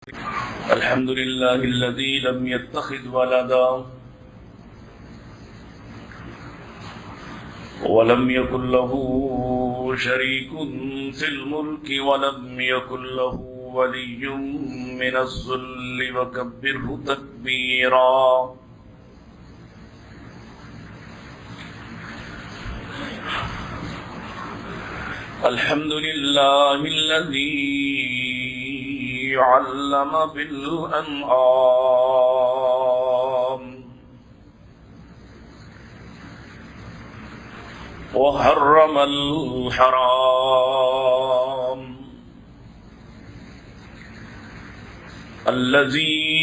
الحمد لله الذي لم يتخذ ولدا ولم يكن له شريك في الملك ولم يكن له ولي من الذل وكبره تكبيرا. الحمد لله الذي علم بالأنعام وحرم الحرام، الذي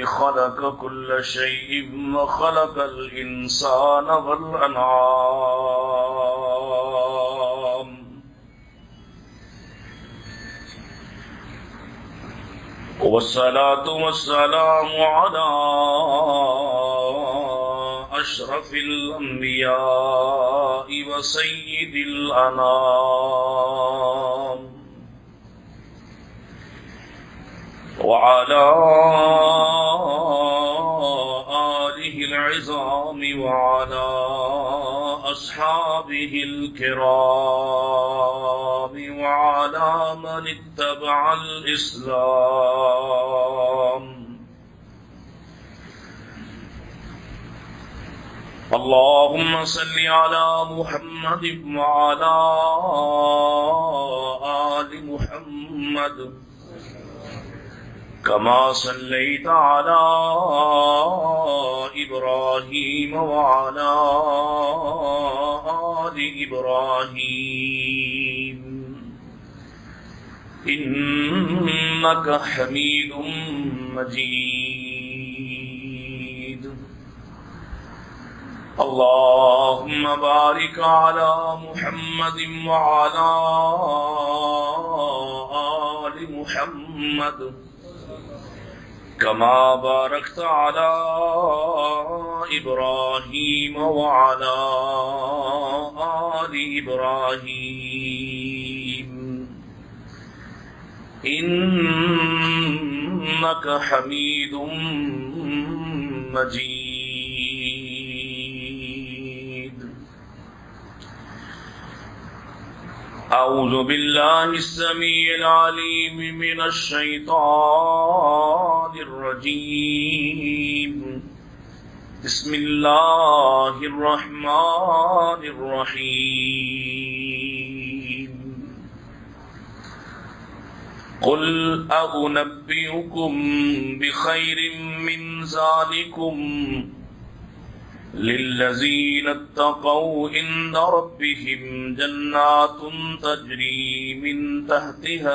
خلق كل شيء وخلق الإنسان والأنعام، والصلاة والسلام على أشرف الأنبياء وسيد الأنام، وعلى آله العظام وعلى أصحابه الكرام وعلى من اتبع الإسلام. اللهم صل على محمد وعلى آل محمد كما صليت على إبراهيم وعلى آل إبراهيم إنك حميد مجيد. اللهم بارك على محمد وعلى آل محمد كما باركت على إبراهيم وعلى آل إبراهيم إنك حميد مجيد. أعوذ بالله السميع العليم من الشيطان الرجيم. بسم الله الرحمن الرحيم. قل أنبئكم بخير من ذلكم للذين اتقوا عند ربهم جنات تجري من تحتها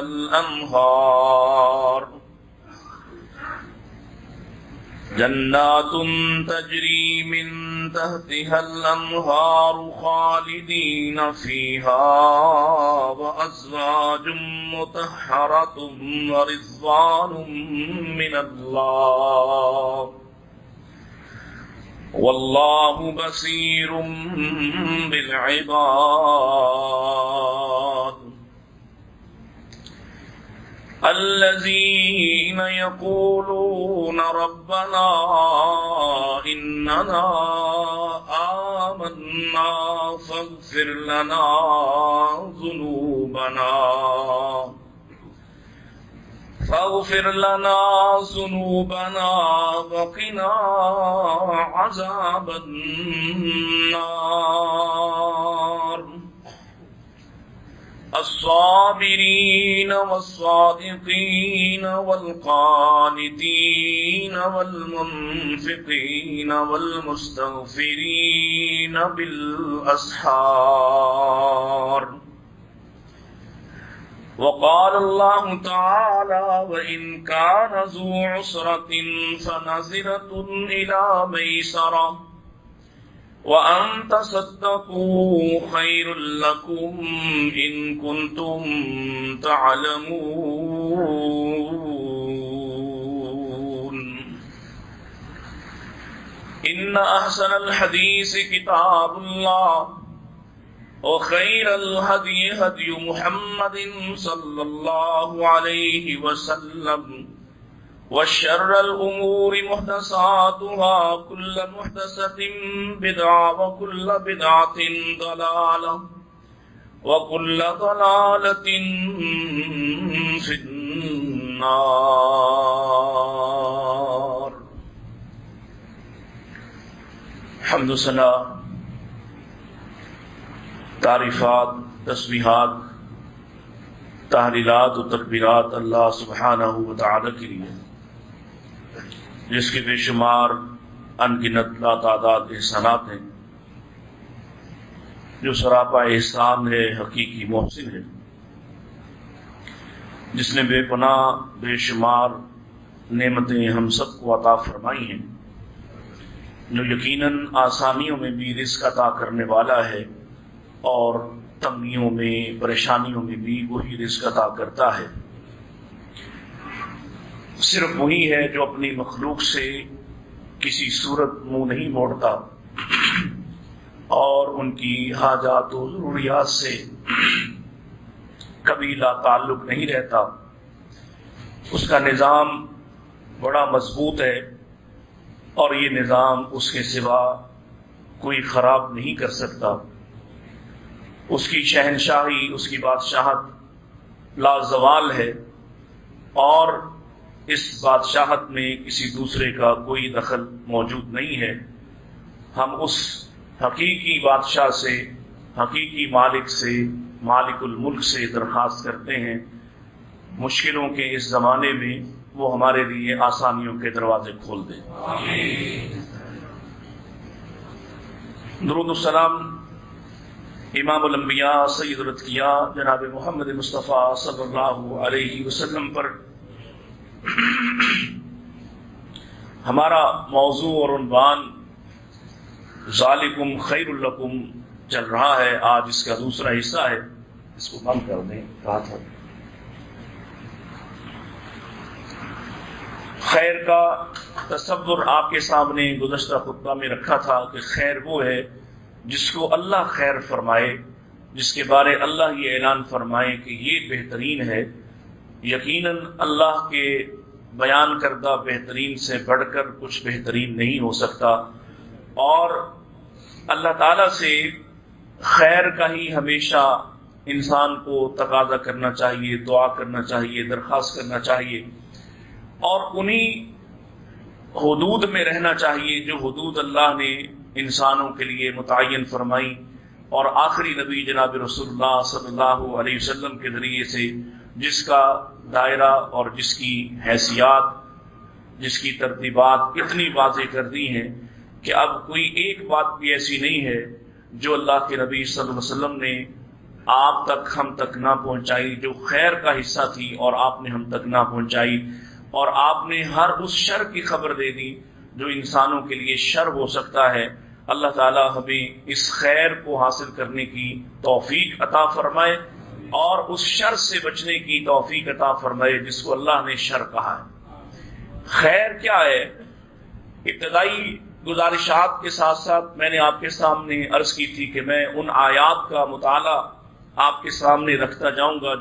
الأنهار خالدين فيها وأزواج مطهرة ورضوان من الله والله بصير بالعباد. الذين يقولون ربنا إننا آمنا فاغفر لنا ذنوبنا وقنا عذاب النار. الصابرين والصادقين والقانتين والمنفقين والمستغفرين بالأسحار. وقال الله تعالى وإن كان ذو عسرة فنظرة إلى ميسرة وأن تصدقوا خير لكم إن كنتم تعلمون. إن أحسن الحديث كتاب الله وخير الهدي هدي محمد صلى الله عليه وسلم وشر الأمور محدثاتها كل محدثة بدعة وكل بدعة ضلالة وكل ضلالة في النار. حمد و ثنا، تعریفات، تسبیحات، تحلیلات و تکبیرات اللہ سبحانہ و تعالی کے لیے، جس کے بے شمار انگنت لاتعداد احسانات ہیں، جو سراپا احسان ہے، حقیقی محسن ہے، جس نے بے پناہ بے شمار نعمتیں ہم سب کو عطا فرمائی ہیں، جو یقیناً آسانیوں میں بھی رزق عطا کرنے والا ہے اور تنگیوں میں، پریشانیوں میں بھی وہی رزق عطا کرتا ہے۔ صرف وہی ہے جو اپنی مخلوق سے کسی صورت منہ نہیں موڑتا اور ان کی حاجات و ضروریات سے کبھی لا تعلق نہیں رہتا۔ اس کا نظام بڑا مضبوط ہے اور یہ نظام اس کے سوا کوئی خراب نہیں کر سکتا۔ اس کی شہنشاہی، اس کی بادشاہت لازوال ہے اور اس بادشاہت میں کسی دوسرے کا کوئی دخل موجود نہیں ہے۔ ہم اس حقیقی بادشاہ سے، حقیقی مالک سے، مالک الملک سے درخواست کرتے ہیں مشکلوں کے اس زمانے میں وہ ہمارے لیے آسانیوں کے دروازے کھول دیں۔ درود السلام امام الانبیاء سید الاتقیاء جناب محمد مصطفیٰ صلی اللہ علیہ وسلم پر۔ ہمارا موضوع اور عنوان ذالکم خیر لکم چل رہا ہے، آج اس کا دوسرا حصہ ہے، اس کو بند کر دیں۔ کہا تھا خیر کا تصور آپ کے سامنے گزشتہ خطبہ میں رکھا تھا کہ خیر وہ ہے جس کو اللہ خیر فرمائے، جس کے بارے اللہ یہ اعلان فرمائے کہ یہ بہترین ہے۔ یقیناً اللہ کے بیان کردہ بہترین سے بڑھ کر کچھ بہترین نہیں ہو سکتا، اور اللہ تعالیٰ سے خیر کا ہی ہمیشہ انسان کو تقاضا کرنا چاہیے، دعا کرنا چاہیے، درخواست کرنا چاہیے، اور انہی حدود میں رہنا چاہیے جو حدود اللہ نے انسانوں کے لیے متعین فرمائی، اور آخری نبی جناب رسول اللہ صلی اللہ علیہ وسلم کے ذریعے سے جس کا دائرہ اور جس کی حیثیات، جس کی ترتیبات اتنی واضح کر دی ہیں کہ اب کوئی ایک بات بھی ایسی نہیں ہے جو اللہ کے نبی صلی اللہ علیہ وسلم نے آپ تک، ہم تک نہ پہنچائی، جو خیر کا حصہ تھی اور آپ نے ہم تک نہ پہنچائی، اور آپ نے ہر اس شر کی خبر دے دی جو انسانوں کے لیے شر ہو سکتا ہے۔ اللہ تعالی ہمیں اس خیر کو حاصل کرنے کی توفیق عطا فرمائے اور اس شر سے بچنے کی توفیق عطا فرمائے جس کو اللہ نے شر کہا ہے۔ خیر کیا ہے؟ ابتدائی گزارشات کے ساتھ ساتھ میں نے آپ کے سامنے عرض کی تھی کہ میں ان آیات کا مطالعہ آپ کے سامنے رکھتا جاؤں گا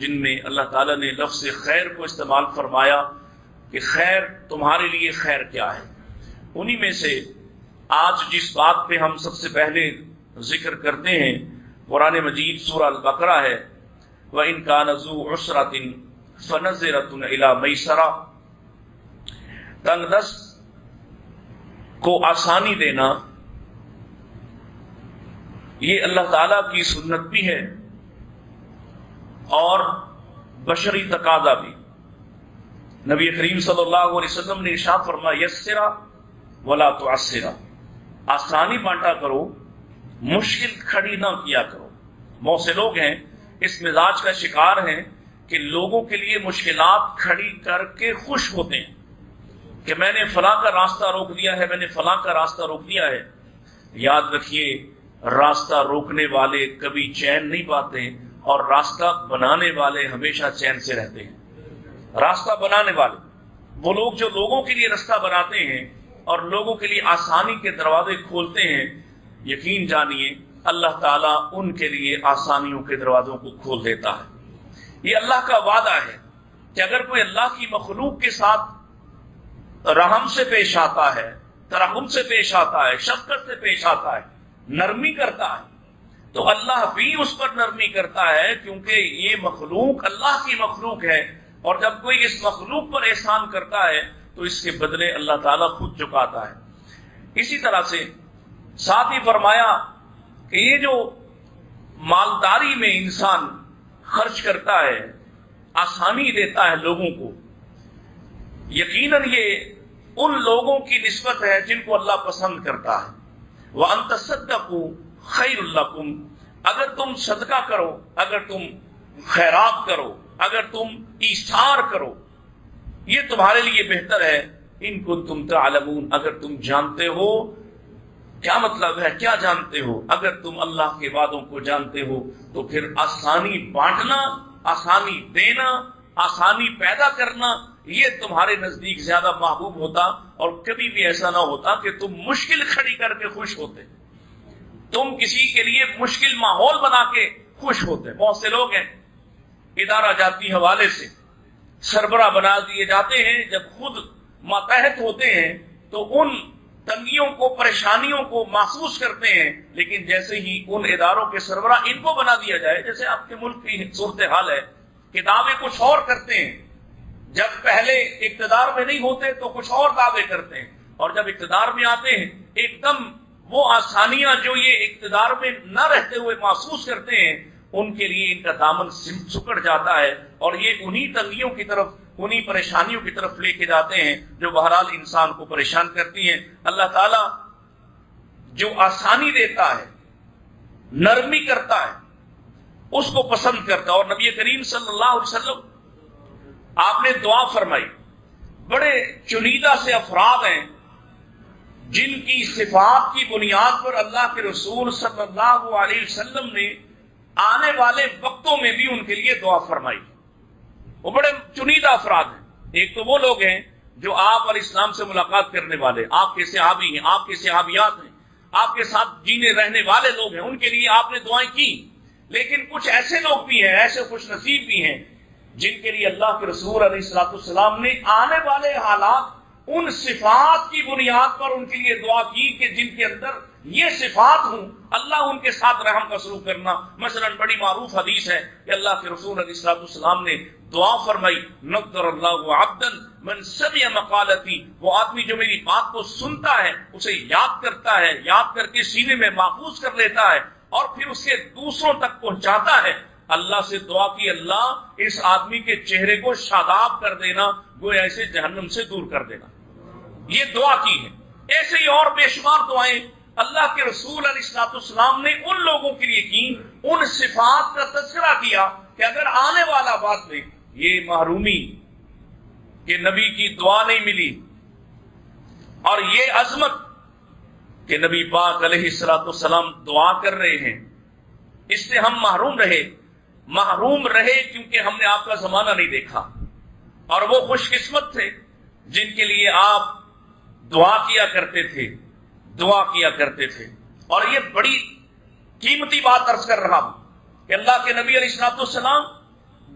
جن میں اللہ تعالیٰ نے لفظ خیر کو استعمال فرمایا کہ خیر تمہارے لیے خیر کیا ہے۔ انہی میں سے آج جس بات پہ ہم سب سے پہلے ذکر کرتے ہیں قرآن مجید سورہ البقرہ ہے، وَإِنْ كَانَ ذُو عُسْرَةٍ فَنَظِرَةٌ إِلَىٰ مَيْسَرَةٍ۔ تنگ دست کو آسانی دینا یہ اللہ تعالیٰ کی سنت بھی ہے اور بشری تقاضا بھی۔ نبی کریم صلی اللہ علیہ وسلم نے ارشاد فرمایا یسرا ولا تعسرا، آسانی بانٹا کرو، مشکل کھڑی نہ کیا کرو۔ بہت سے لوگ ہیں اس مزاج کا شکار ہیں کہ لوگوں کے لیے مشکلات کھڑی کر کے خوش ہوتے ہیں کہ میں نے فلاں کا راستہ روک دیا ہے، میں نے فلاں کا راستہ روک دیا ہے۔ یاد رکھیے راستہ روکنے والے کبھی چین نہیں پاتے اور راستہ بنانے والے ہمیشہ چین سے رہتے ہیں۔ راستہ بنانے والے وہ لوگ جو لوگوں کے لیے راستہ بناتے ہیں اور لوگوں کے لیے آسانی کے دروازے کھولتے ہیں، یقین جانیے اللہ تعالیٰ ان کے لیے آسانیوں کے دروازوں کو کھول دیتا ہے۔ یہ اللہ کا وعدہ ہے کہ اگر کوئی اللہ کی مخلوق کے ساتھ رحم سے پیش آتا ہے، ترحم سے پیش آتا ہے، شفقت سے پیش آتا ہے، نرمی کرتا ہے، تو اللہ بھی اس پر نرمی کرتا ہے، کیونکہ یہ مخلوق اللہ کی مخلوق ہے، اور جب کوئی اس مخلوق پر احسان کرتا ہے تو اس کے بدلے اللہ تعالیٰ خود چکاتا ہے۔ اسی طرح سے ساتھ ہی فرمایا کہ یہ جو مالداری میں انسان خرچ کرتا ہے، آسانی دیتا ہے لوگوں کو، یقیناً یہ ان لوگوں کی نسبت ہے جن کو اللہ پسند کرتا ہے۔ وَأَن تَصَدَّقُوا خَيْرٌ لَكُمْ، اگر تم صدقہ کرو، اگر تم خیرات کرو، اگر تم ایثار کرو، یہ تمہارے لیے بہتر ہے۔ ان کنتم تعلمون، اگر تم جانتے ہو۔ کیا مطلب ہے؟ کیا جانتے ہو؟ اگر تم اللہ کے وعدوں کو جانتے ہو تو پھر آسانی بانٹنا، آسانی دینا، آسانی پیدا کرنا، یہ تمہارے نزدیک زیادہ محبوب ہوتا، اور کبھی بھی ایسا نہ ہوتا کہ تم مشکل کھڑی کر کے خوش ہوتے، تم کسی کے لیے مشکل ماحول بنا کے خوش ہوتے۔ بہت سے لوگ ہیں ادارہ جاتی حوالے سے سربراہ بنا دیے جاتے ہیں، جب خود ماتحت ہوتے ہیں تو ان تنگیوں کو، پریشانیوں کو محسوس کرتے ہیں، لیکن جیسے ہی ان اداروں کے سربراہ ان کو بنا دیا جائے، جیسے آپ کے ملک کی صورتحال ہے کہ دعوے کچھ اور کرتے ہیں، جب پہلے اقتدار میں نہیں ہوتے تو کچھ اور دعوے کرتے ہیں، اور جب اقتدار میں آتے ہیں ایک دم وہ آسانیاں جو یہ اقتدار میں نہ رہتے ہوئے محسوس کرتے ہیں، ان کے لیے ان کا دامن سکڑ جاتا ہے، اور یہ انہی تنگیوں کی طرف، انہی پریشانیوں کی طرف لے کے جاتے ہیں جو بہرحال انسان کو پریشان کرتی ہیں۔ اللہ تعالیٰ جو آسانی دیتا ہے، نرمی کرتا ہے، اس کو پسند کرتا ہے۔ اور نبی کریم صلی اللہ علیہ وسلم آپ نے دعا فرمائی، بڑے چنیدہ سے افراد ہیں جن کی صفات کی بنیاد پر اللہ کے رسول صلی اللہ علیہ وسلم نے آنے والے وقتوں میں بھی ان کے لیے دعا فرمائی۔ وہ بڑے چنیدہ افراد ہیں۔ ایک تو وہ لوگ ہیں جو آپ اور اسلام سے ملاقات کرنے والے، آپ کے صحابی ہیں، آپ کے صحابیات ہیں، آپ کے ساتھ جینے رہنے والے لوگ ہیں، ان کے لیے آپ نے دعائیں کی۔ لیکن کچھ ایسے لوگ بھی ہیں، ایسے خوش نصیب بھی ہیں جن کے لیے اللہ کے رسول علیہ السلام نے آنے والے حالات ان صفات کی بنیاد پر ان کے لیے دعا کی کہ جن کے اندر یہ صفات ہوں، اللہ ان کے ساتھ رحم کا سلوک کرنا۔ مثلا بڑی معروف حدیث ہے کہ اللہ کے رسول علیہ السلام نے دعا فرمائی، نضر اللہ عبدا من سمع مقالتی، وہ آدمی جو میری بات کو سنتا ہے، اسے یاد کرتا ہے، یاد کر کے سینے میں محفوظ کر لیتا ہے، اور پھر اسے دوسروں تک پہنچاتا ہے۔ اللہ سے دعا کی، اللہ اس آدمی کے چہرے کو شاداب کر دینا، گویا اسے جہنم سے دور کر دینا۔ یہ دعا کی ہے۔ ایسے ہی اور بے شمار دعائیں اللہ کے رسول علیہ السلام نے ان لوگوں کے لیے کی، ان صفات کا تذکرہ کیا کہ اگر آنے والا بعد میں یہ محرومی کہ نبی کی دعا نہیں ملی، اور یہ عظمت کہ نبی پاک علیہ السلام دعا کر رہے ہیں، اس سے ہم محروم رہے کیونکہ ہم نے آپ کا زمانہ نہیں دیکھا، اور وہ خوش قسمت تھے جن کے لیے آپ دعا کیا کرتے تھے۔ اور یہ بڑی قیمتی بات عرض کر رہا ہوں کہ اللہ کے نبی علیہ السلام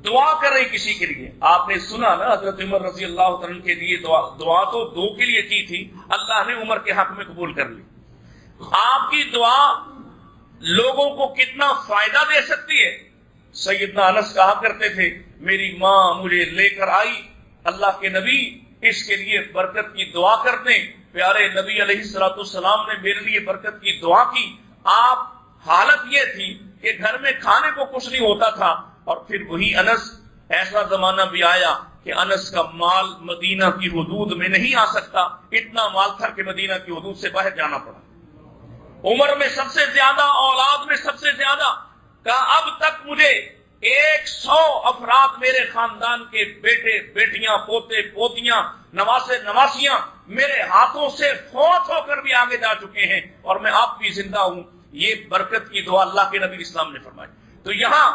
دعا کر رہے کسی کے لیے۔ آپ نے سنا نا حضرت عمر رضی اللہ عنہ کے لیے دعا تو دو کے لیے کی تھی، اللہ نے عمر کے حق میں قبول کر لی۔ آپ کی دعا لوگوں کو کتنا فائدہ دے سکتی ہے۔ سیدنا انس کہا کرتے تھے، میری ماں مجھے لے کر آئی، اللہ کے نبی اس کے لیے برکت کی دعا کرتے ہیں۔ پیارے نبی علیہ السلام نے میرے لیے برکت کی دعا کی۔ آپ حالت یہ تھی کہ گھر میں کھانے کو کچھ نہیں ہوتا تھا، اور پھر وہی انس، ایسا زمانہ بھی آیا کہ انس کا مال مدینہ کی حدود میں نہیں آ سکتا، اتنا مال تھا کہ مدینہ کی حدود سے باہر جانا پڑا۔ عمر میں سب سے زیادہ، اولاد میں سب سے زیادہ، کہا اب تک مجھے 100 افراد میرے خاندان کے بیٹے بیٹیاں، پوتے پوتیاں، نواسے نواسیاں میرے ہاتھوں سے فوت ہو کر بھی آگے جا چکے ہیں، اور میں آپ بھی زندہ ہوں۔ یہ برکت کی دعا اللہ کے نبی اسلام نے فرمائی۔ تو یہاں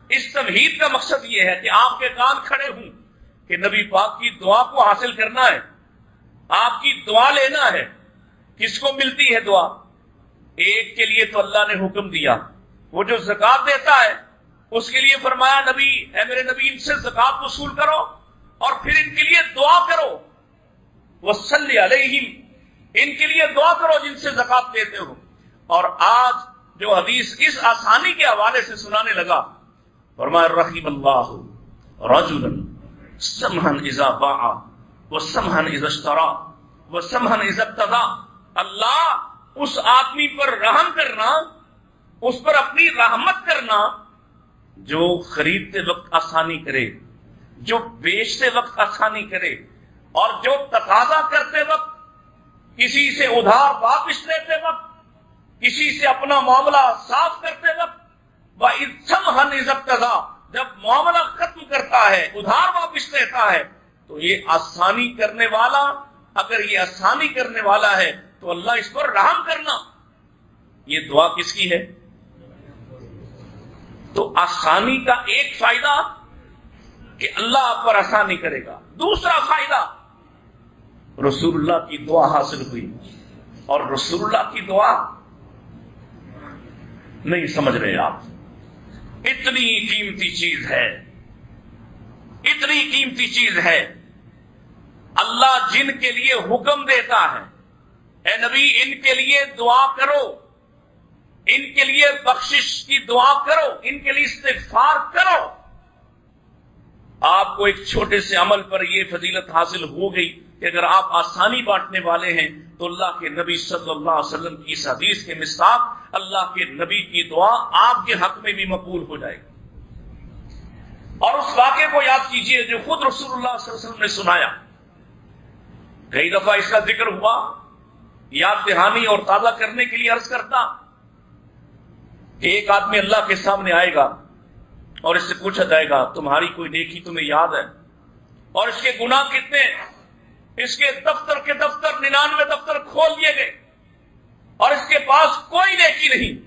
اس تمہید کا مقصد یہ ہے کہ آپ کے کان کھڑے ہوں کہ نبی پاک کی دعا کو حاصل کرنا ہے، آپ کی دعا لینا ہے۔ کس کو ملتی ہے دعا؟ ایک کے لیے تو اللہ نے حکم دیا، وہ جو زکات دیتا ہے اس کے لیے فرمایا نبی اے میرے نبی ان سے زکات وصول کرو اور پھر ان کے لیے دعا کرو، وصلی علیہم، ان کے لیے دعا کرو جن سے زکات لیتے ہو۔ اور آج جو حدیث اس آسانی کے حوالے سے سنانے لگا، فرمایا رحم اللہ رجلا سمحا اذا باع وسمحا اذا اشترى وسمحا اذا اقتضى، اللہ اس آدمی پر رحم کرنا، اس پر اپنی رحمت کرنا جو خریدتے وقت آسانی کرے، جو بیچتے وقت آسانی کرے، اور جو تقاضا کرتے وقت، کسی سے ادھار واپس لیتے وقت، کسی سے اپنا معاملہ صاف کرتے وقت، وَإِذْ إِذَا اقْتَضَىٰ، جب معاملہ ختم کرتا ہے، ادھار واپس لیتا ہے، تو یہ آسانی کرنے والا، اگر یہ آسانی کرنے والا ہے تو اللہ اس پر رحم کرنا۔ یہ دعا کس کی ہے؟ تو آسانی کا ایک فائدہ کہ اللہ آپ پر آسانی کرے گا، دوسرا فائدہ رسول اللہ کی دعا حاصل ہوئی، اور رسول اللہ کی دعا نہیں سمجھ رہے آپ، اتنی قیمتی چیز ہے، اتنی قیمتی چیز ہے۔ اللہ جن کے لیے حکم دیتا ہے اے نبی ان کے لیے دعا کرو، ان کے لیے بخشش کی دعا کرو، ان کے لیے استغفار کرو، آپ کو ایک چھوٹے سے عمل پر یہ فضیلت حاصل ہو گئی کہ اگر آپ آسانی بانٹنے والے ہیں تو اللہ کے نبی صلی اللہ علیہ وسلم کی اس حدیث کے مصداق اللہ کے نبی کی دعا آپ کے حق میں بھی مقبول ہو جائے گی۔ اور اس واقعے کو یاد کیجئے جو خود رسول اللہ صلی اللہ علیہ وسلم نے سنایا، کئی دفعہ اس کا ذکر ہوا، یاد دہانی اور تازہ کرنے کے لیے عرض کرتا کہ ایک آدمی اللہ کے سامنے آئے گا اور اس سے پوچھا جائے گا تمہاری کوئی نیکی تمہیں یاد ہے، اور اس کے گناہ کتنے، اس کے دفتر کے دفتر 99 دفتر کھول دیے گئے، اور اس کے پاس کوئی نیکی نہیں،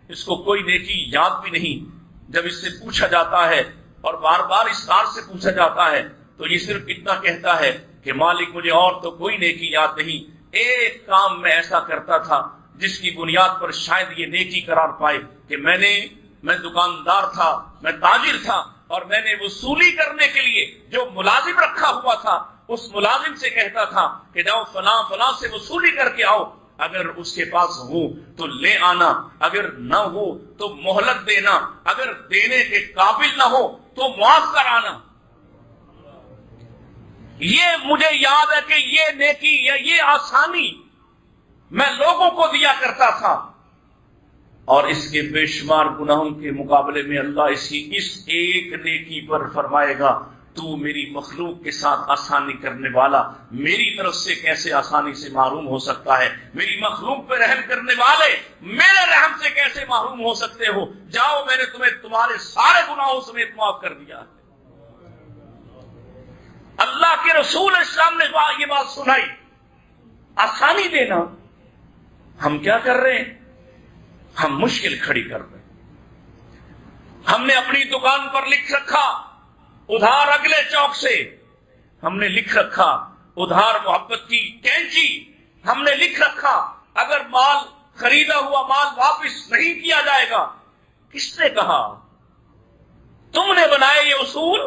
اس کو کوئی نیکی یاد بھی نہیں۔ جب اس سے پوچھا جاتا ہے اور بار بار اس طرح سے پوچھا جاتا ہے تو یہ صرف اتنا کہتا ہے کہ مالک مجھے اور تو کوئی نیکی یاد نہیں، ایک کام میں ایسا کرتا تھا جس کی بنیاد پر شاید یہ نیکی قرار پائے کہ میں دکاندار تھا، میں تاجر تھا، اور میں نے وصولی کرنے کے لیے جو ملازم رکھا ہوا تھا اس ملازم سے کہتا تھا کہ جاؤ فلاں فلاں سے وصولی کر کے آؤ، اگر اس کے پاس ہو تو لے آنا، اگر نہ ہو تو مہلت دینا، اگر دینے کے قابل نہ ہو تو معاف کرانا۔ یہ مجھے یاد ہے کہ یہ نیکی یا یہ آسانی میں لوگوں کو دیا کرتا تھا، اور اس کے بے شمار گناہوں کے مقابلے میں اللہ اس ایک نیکی پر فرمائے گا تو میری مخلوق کے ساتھ آسانی کرنے والا میری طرف سے کیسے آسانی سے محروم ہو سکتا ہے، میری مخلوق پہ رحم کرنے والے میرے رحم سے کیسے محروم ہو سکتے ہو، جاؤ میں نے تمہیں تمہارے سارے گناہوں سمیت معاف کر دیا۔ اللہ کے رسول اسلام نے یہ بات سنائی، آسانی دینا، ہم کیا کر رہے ہیں؟ ہم مشکل کھڑی کر رہے ہیں۔ ہم نے اپنی دکان پر لکھ رکھا ادھار اگلے چوک سے، ہم نے لکھ رکھا ادھار محبت کی کینچی، ہم نے لکھ رکھا اگر مال خریدا ہوا مال واپس نہیں کیا جائے گا۔ کس نے کہا؟ تم نے بنائے یہ اصول؟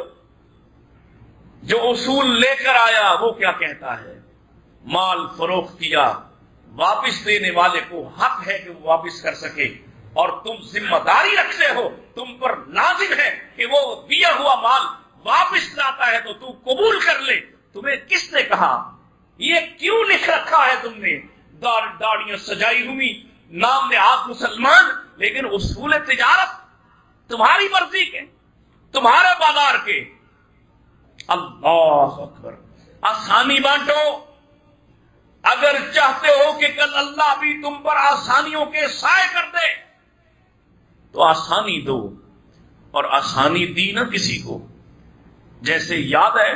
جو اصول لے کر آیا وہ کیا کہتا ہے؟ مال فروخت کیا، واپس دینے والے کو حق ہے کہ وہ واپس کر سکے، اور تم ذمہ داری رکھتے ہو، تم پر لازم ہے کہ وہ دیا ہوا مال واپس لاتا ہے تو تو قبول کر لے۔ تمہیں کس نے کہا؟ یہ کیوں لکھ رکھا ہے تم نے؟ داڑیاں سجائی ہوئی، نام نے آپ مسلمان، لیکن اصول تجارت تمہاری مرضی کے، تمہارے بازار کے۔ اللہ اکبر، آسانی بانٹو، اگر چاہتے ہو کہ کل اللہ بھی تم پر آسانیوں کے سائے کر دے تو آسانی دو، اور آسانی دی نہ کسی کو، جیسے یاد ہے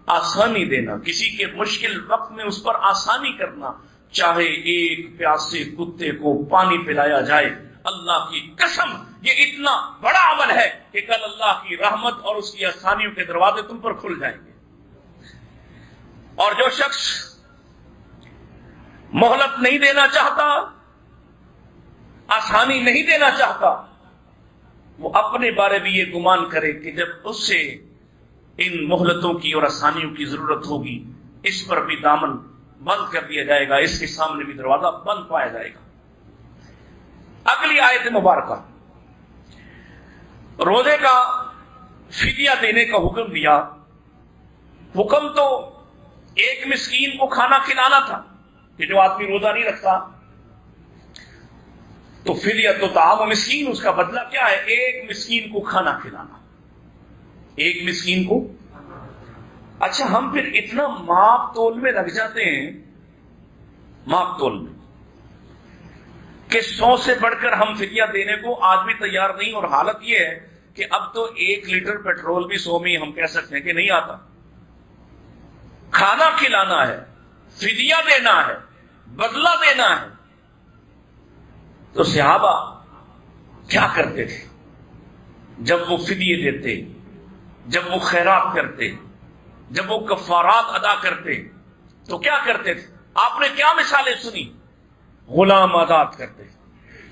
آسانی دینا، کسی کے مشکل وقت میں اس پر آسانی کرنا، چاہے ایک پیاسے کتے کو پانی پلایا جائے، اللہ کی قسم یہ اتنا بڑا عمل ہے کہ کل اللہ کی رحمت اور اس کی آسانیوں کے دروازے تم پر کھل جائیں گے۔ اور جو شخص مہلت نہیں دینا چاہتا، آسانی نہیں دینا چاہتا، وہ اپنے بارے میں یہ گمان کرے کہ جب اس سے ان مہلتوں کی اور آسانیوں کی ضرورت ہوگی، اس پر بھی دامن بند کر دیا جائے گا، اس کے سامنے بھی دروازہ بند پایا جائے گا۔ اگلی آیت مبارکہ، روزے کا فدیہ دینے کا حکم دیا۔ حکم تو ایک مسکین کو کھانا کھلانا تھا کہ جو آدمی روزہ نہیں رکھتا، تو فدیہ تو طعام مسکین، اس کا بدلہ کیا ہے؟ ایک مسکین کو کھانا کھلانا، ایک مسکین کو۔ اچھا، ہم پھر اتنا ماپ تول میں لگ جاتے ہیں، ماپ تول میں، کہ 100 سے بڑھ کر ہم فدیہ دینے کو آدمی تیار نہیں، اور حالت یہ ہے کہ اب تو 1 لیٹر پیٹرول بھی 100 میں ہم کہہ سکتے ہیں کہ نہیں آتا۔ کھانا کھلانا ہے، فدیہ دینا ہے، بدلہ دینا ہے۔ تو صحابہ کیا کرتے تھے جب وہ فدیے دیتے، جب وہ خیرات کرتے، جب وہ کفارات ادا کرتے، تو کیا کرتے تھے؟ آپ نے کیا مثالیں سنی؟ غلام آزاد کرتے۔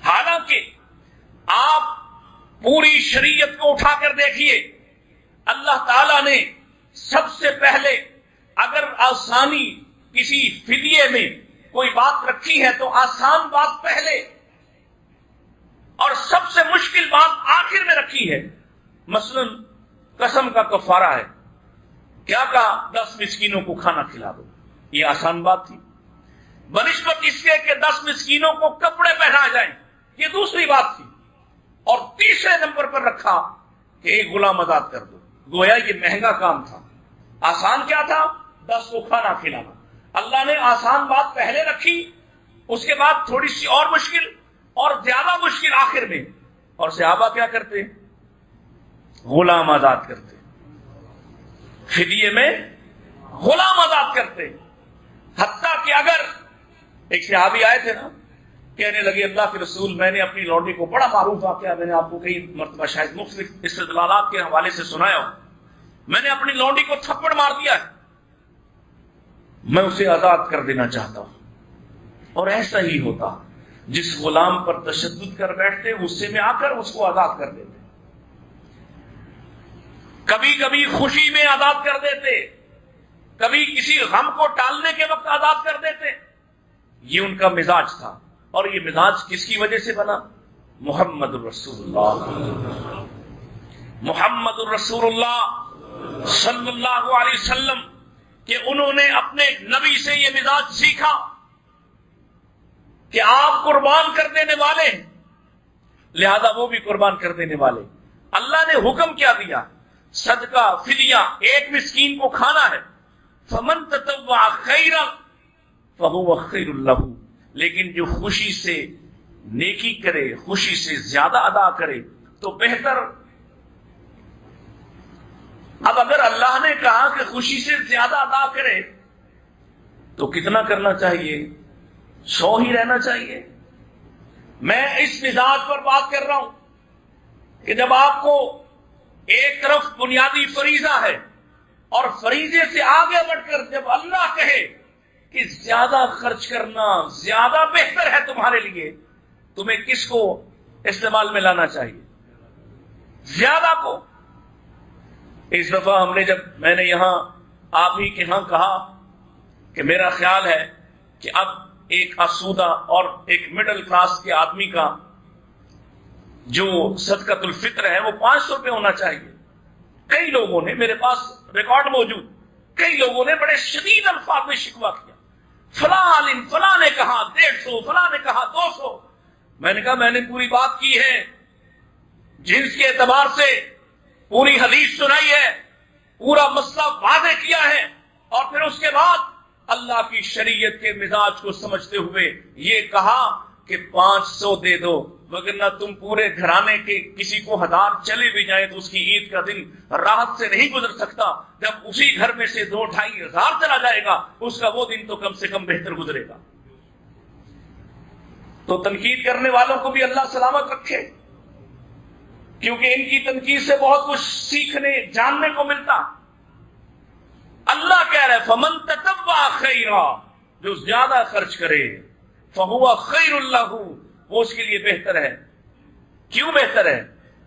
حالانکہ آپ پوری شریعت کو اٹھا کر دیکھیے، اللہ تعالیٰ نے سب سے پہلے اگر آسانی کسی فدیے میں کوئی بات رکھی ہے تو آسان بات پہلے اور سب سے مشکل بات آخر میں رکھی ہے۔ مثلا قسم کا کفارہ ہے، کیا کہا؟ 10 مسکینوں کو کھانا کھلا دو، یہ آسان بات تھی۔ بنسبت اس کے کہ 10 مسکینوں کو کپڑے پہنا جائیں، یہ دوسری بات تھی۔ اور تیسرے نمبر پر رکھا کہ ایک غلام آزاد کر دو، گویا یہ مہنگا کام تھا۔ آسان کیا تھا؟ 10 کو کھانا کھلانا۔ اللہ نے آسان بات پہلے رکھی، اس کے بعد تھوڑی سی اور مشکل اور زیادہ مشکل آخر میں۔ اور صحابہ کیا کرتے؟ غلام آزاد کرتے، فدیے میں غلام آزاد کرتے۔ حتیٰ کہ اگر ایک صحابی آئے تھے نا، کہنے لگے اللہ کے رسول، میں نے اپنی لونڈی کو، بڑا معروف واقعہ، میں نے آپ کو کئی مرتبہ شاید مختلف استدلالات کے حوالے سے سنایا ہو، میں نے اپنی لونڈی کو تھپڑ مار دیا ہے، میں اسے آزاد کر دینا چاہتا ہوں۔ اور ایسا ہی ہوتا، جس غلام پر تشدد کر بیٹھتے، غصے میں آ کر اس کو آزاد کر دیتے، کبھی کبھی خوشی میں آزاد کر دیتے، کبھی کسی غم کو ٹالنے کے وقت آزاد کر دیتے۔ یہ ان کا مزاج تھا، اور یہ مزاج کس کی وجہ سے بنا؟ محمد الرسول اللہ، محمد الرسول اللہ صلی اللہ علیہ وسلم، کہ انہوں نے اپنے نبی سے یہ مزاج سیکھا کہ آپ قربان کر دینے والے ہیں، لہذا وہ بھی قربان کر دینے والے۔ اللہ نے حکم کیا دیا؟ صدقہ، فدیہ، ایک مسکین کو کھانا ہے۔ فمن تطوع خیرا فہو خیر لہ، لیکن جو خوشی سے نیکی کرے، خوشی سے زیادہ ادا کرے تو بہتر۔ اب اگر اللہ نے کہا کہ خوشی سے زیادہ ادا کرے تو کتنا کرنا چاہیے؟ 100 ہی رہنا چاہیے۔ میں اس مزاج پر بات کر رہا ہوں کہ جب آپ کو ایک طرف بنیادی فریضہ ہے، اور فریضے سے آگے بڑھ کر جب اللہ کہے کہ زیادہ خرچ کرنا زیادہ بہتر ہے تمہارے لیے، تمہیں کس کو استعمال میں لانا چاہیے؟ زیادہ کو۔ اس دفعہ ہم نے میں نے یہاں آپ ہی کے ہاں کہا کہ میرا خیال ہے کہ اب ایک آسودہ اور ایک مڈل کلاس کے آدمی کا جو صدقۃ الفطر ہے وہ 500 روپے ہونا چاہیے۔ کئی لوگوں نے، میرے پاس ریکارڈ موجود، کئی لوگوں نے بڑے شدید الفاظ میں شکوہ کیا، فلاں عالم، فلاں نے کہا 150، فلاں نے کہا 200۔ میں نے کہا میں نے پوری بات کی ہے، جنس کے اعتبار سے پوری حدیث سنائی ہے، پورا مسئلہ واضح کیا ہے، اور پھر اس کے بعد اللہ کی شریعت کے مزاج کو سمجھتے ہوئے یہ کہا کہ 500 دے دو، وگرنہ تم پورے گھرانے کے کسی کو 1000 چلے بھی جائیں تو اس کی عید کا دن راحت سے نہیں گزر سکتا۔ جب اسی گھر میں سے 2-2.5 ہزار چلا جائے گا، اس کا وہ دن تو کم سے کم بہتر گزرے گا۔ تو تنقید کرنے والوں کو بھی اللہ سلامت رکھے، کیونکہ ان کی تنقید سے بہت کچھ سیکھنے جاننے کو ملتا۔ اللہ کہہ رہا ہے فمن تطوع خیرا، جو زیادہ خرچ کرے، فہو خیر لہ، وہ اس کے لیے بہتر ہے۔ کیوں بہتر ہے؟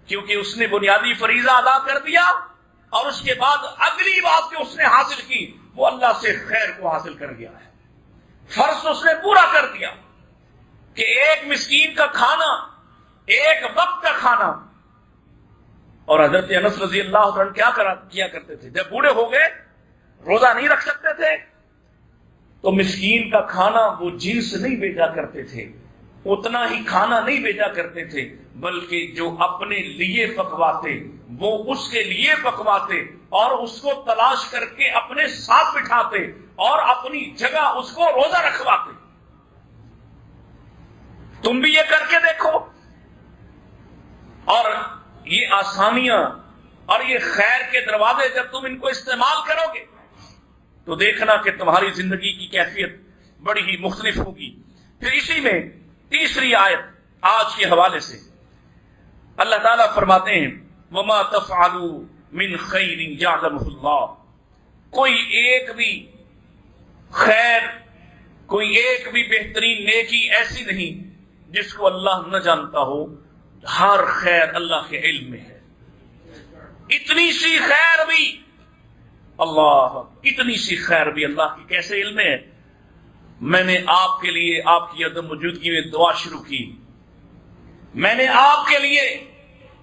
کیونکہ اس نے بنیادی فریضہ ادا کر دیا اور اس کے بعد اگلی بات جو اس نے حاصل کی وہ اللہ سے خیر کو حاصل کر گیا ہے۔ فرض اس نے پورا کر دیا کہ ایک مسکین کا کھانا، ایک وقت کا کھانا۔ اور حضرت انس رضی اللہ عنہ کیا کرتے تھے؟ جب بوڑھے ہو گئے، روزہ نہیں رکھ سکتے تھے، تو مسکین کا کھانا وہ جنس نہیں بھیجا کرتے تھے، اتنا ہی کھانا نہیں بھیجا کرتے تھے، بلکہ جو اپنے لیے پکواتے وہ اس کے لیے پکواتے اور اس کو تلاش کر کے اپنے ساتھ بٹھاتے اور اپنی جگہ اس کو روزہ رکھواتے۔ تم بھی یہ کر کے دیکھو، اور یہ آسانیاں اور یہ خیر کے دروازے جب تم ان کو استعمال کرو گے تو دیکھنا کہ تمہاری زندگی کی کیفیت بڑی ہی مختلف ہوگی۔ پھر اسی میں تیسری آیت آج کے حوالے سے اللہ تعالیٰ فرماتے ہیں وَمَا تَفْعَلُوا مِنْ خَيْرٍ يَعْلَمُهُ اللَّهُ، کوئی ایک بھی خیر، کوئی ایک بھی بہترین نیکی ایسی نہیں جس کو اللہ نہ جانتا ہو۔ ہر خیر اللہ کے علم میں ہے۔ اتنی سی خیر بھی اتنی سی خیر بھی اللہ کی کیسے علم ہے؟ میں نے آپ کے لیے آپ کی عدم موجودگی میں دعا شروع کی، میں نے آپ کے لیے،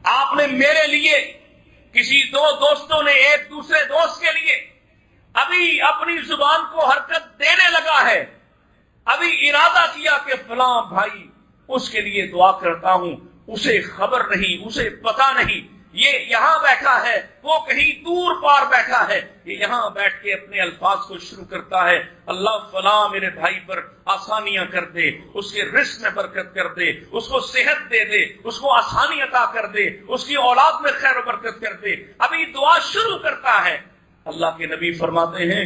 آپ نے میرے لیے، کسی دو دوستوں نے ایک دوسرے دوست کے لیے ابھی اپنی زبان کو حرکت دینے لگا ہے، ابھی ارادہ کیا کہ فلاں بھائی اس کے لیے دعا کرتا ہوں، اسے خبر نہیں، اسے پتا نہیں، یہ یہاں بیٹھا ہے، وہ کہیں دور پار بیٹھا ہے، یہ یہاں بیٹھ کے اپنے الفاظ کو شروع کرتا ہے، اللہ فلاں میرے بھائی پر آسانیاں کر دے، اس کے رزق میں برکت کر دے، اس کو صحت دے دے، اس کو آسانی عطا کر دے، اس کی اولاد میں خیر و برکت کر دے، ابھی دعا شروع کرتا ہے۔ اللہ کے نبی فرماتے ہیں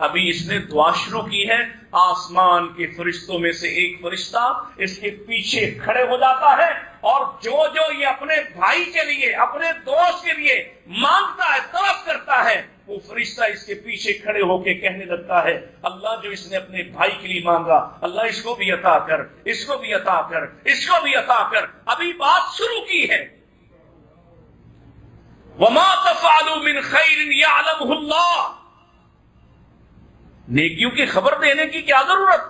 ابھی اس نے دعا شروع کی ہے، آسمان کے فرشتوں میں سے ایک فرشتہ اس کے پیچھے کھڑے ہو جاتا ہے، اور جو یہ اپنے بھائی کے لیے، اپنے دوست کے لیے مانگتا ہے، طلب کرتا ہے، وہ فرشتہ اس کے پیچھے کھڑے ہو کے کہنے لگتا ہے اللہ جو اس نے اپنے بھائی کے لیے مانگا، اللہ اس کو بھی عطا کر، اس کو بھی عطا کر، اس کو بھی عطا کر۔ ابھی بات شروع کی ہے۔ وَمَا تَفْعَلُوا مِنْ خَيْرٍ يَعْلَمُهُ اللَّهُ، نیکیوں کی خبر دینے کی کیا ضرورت؟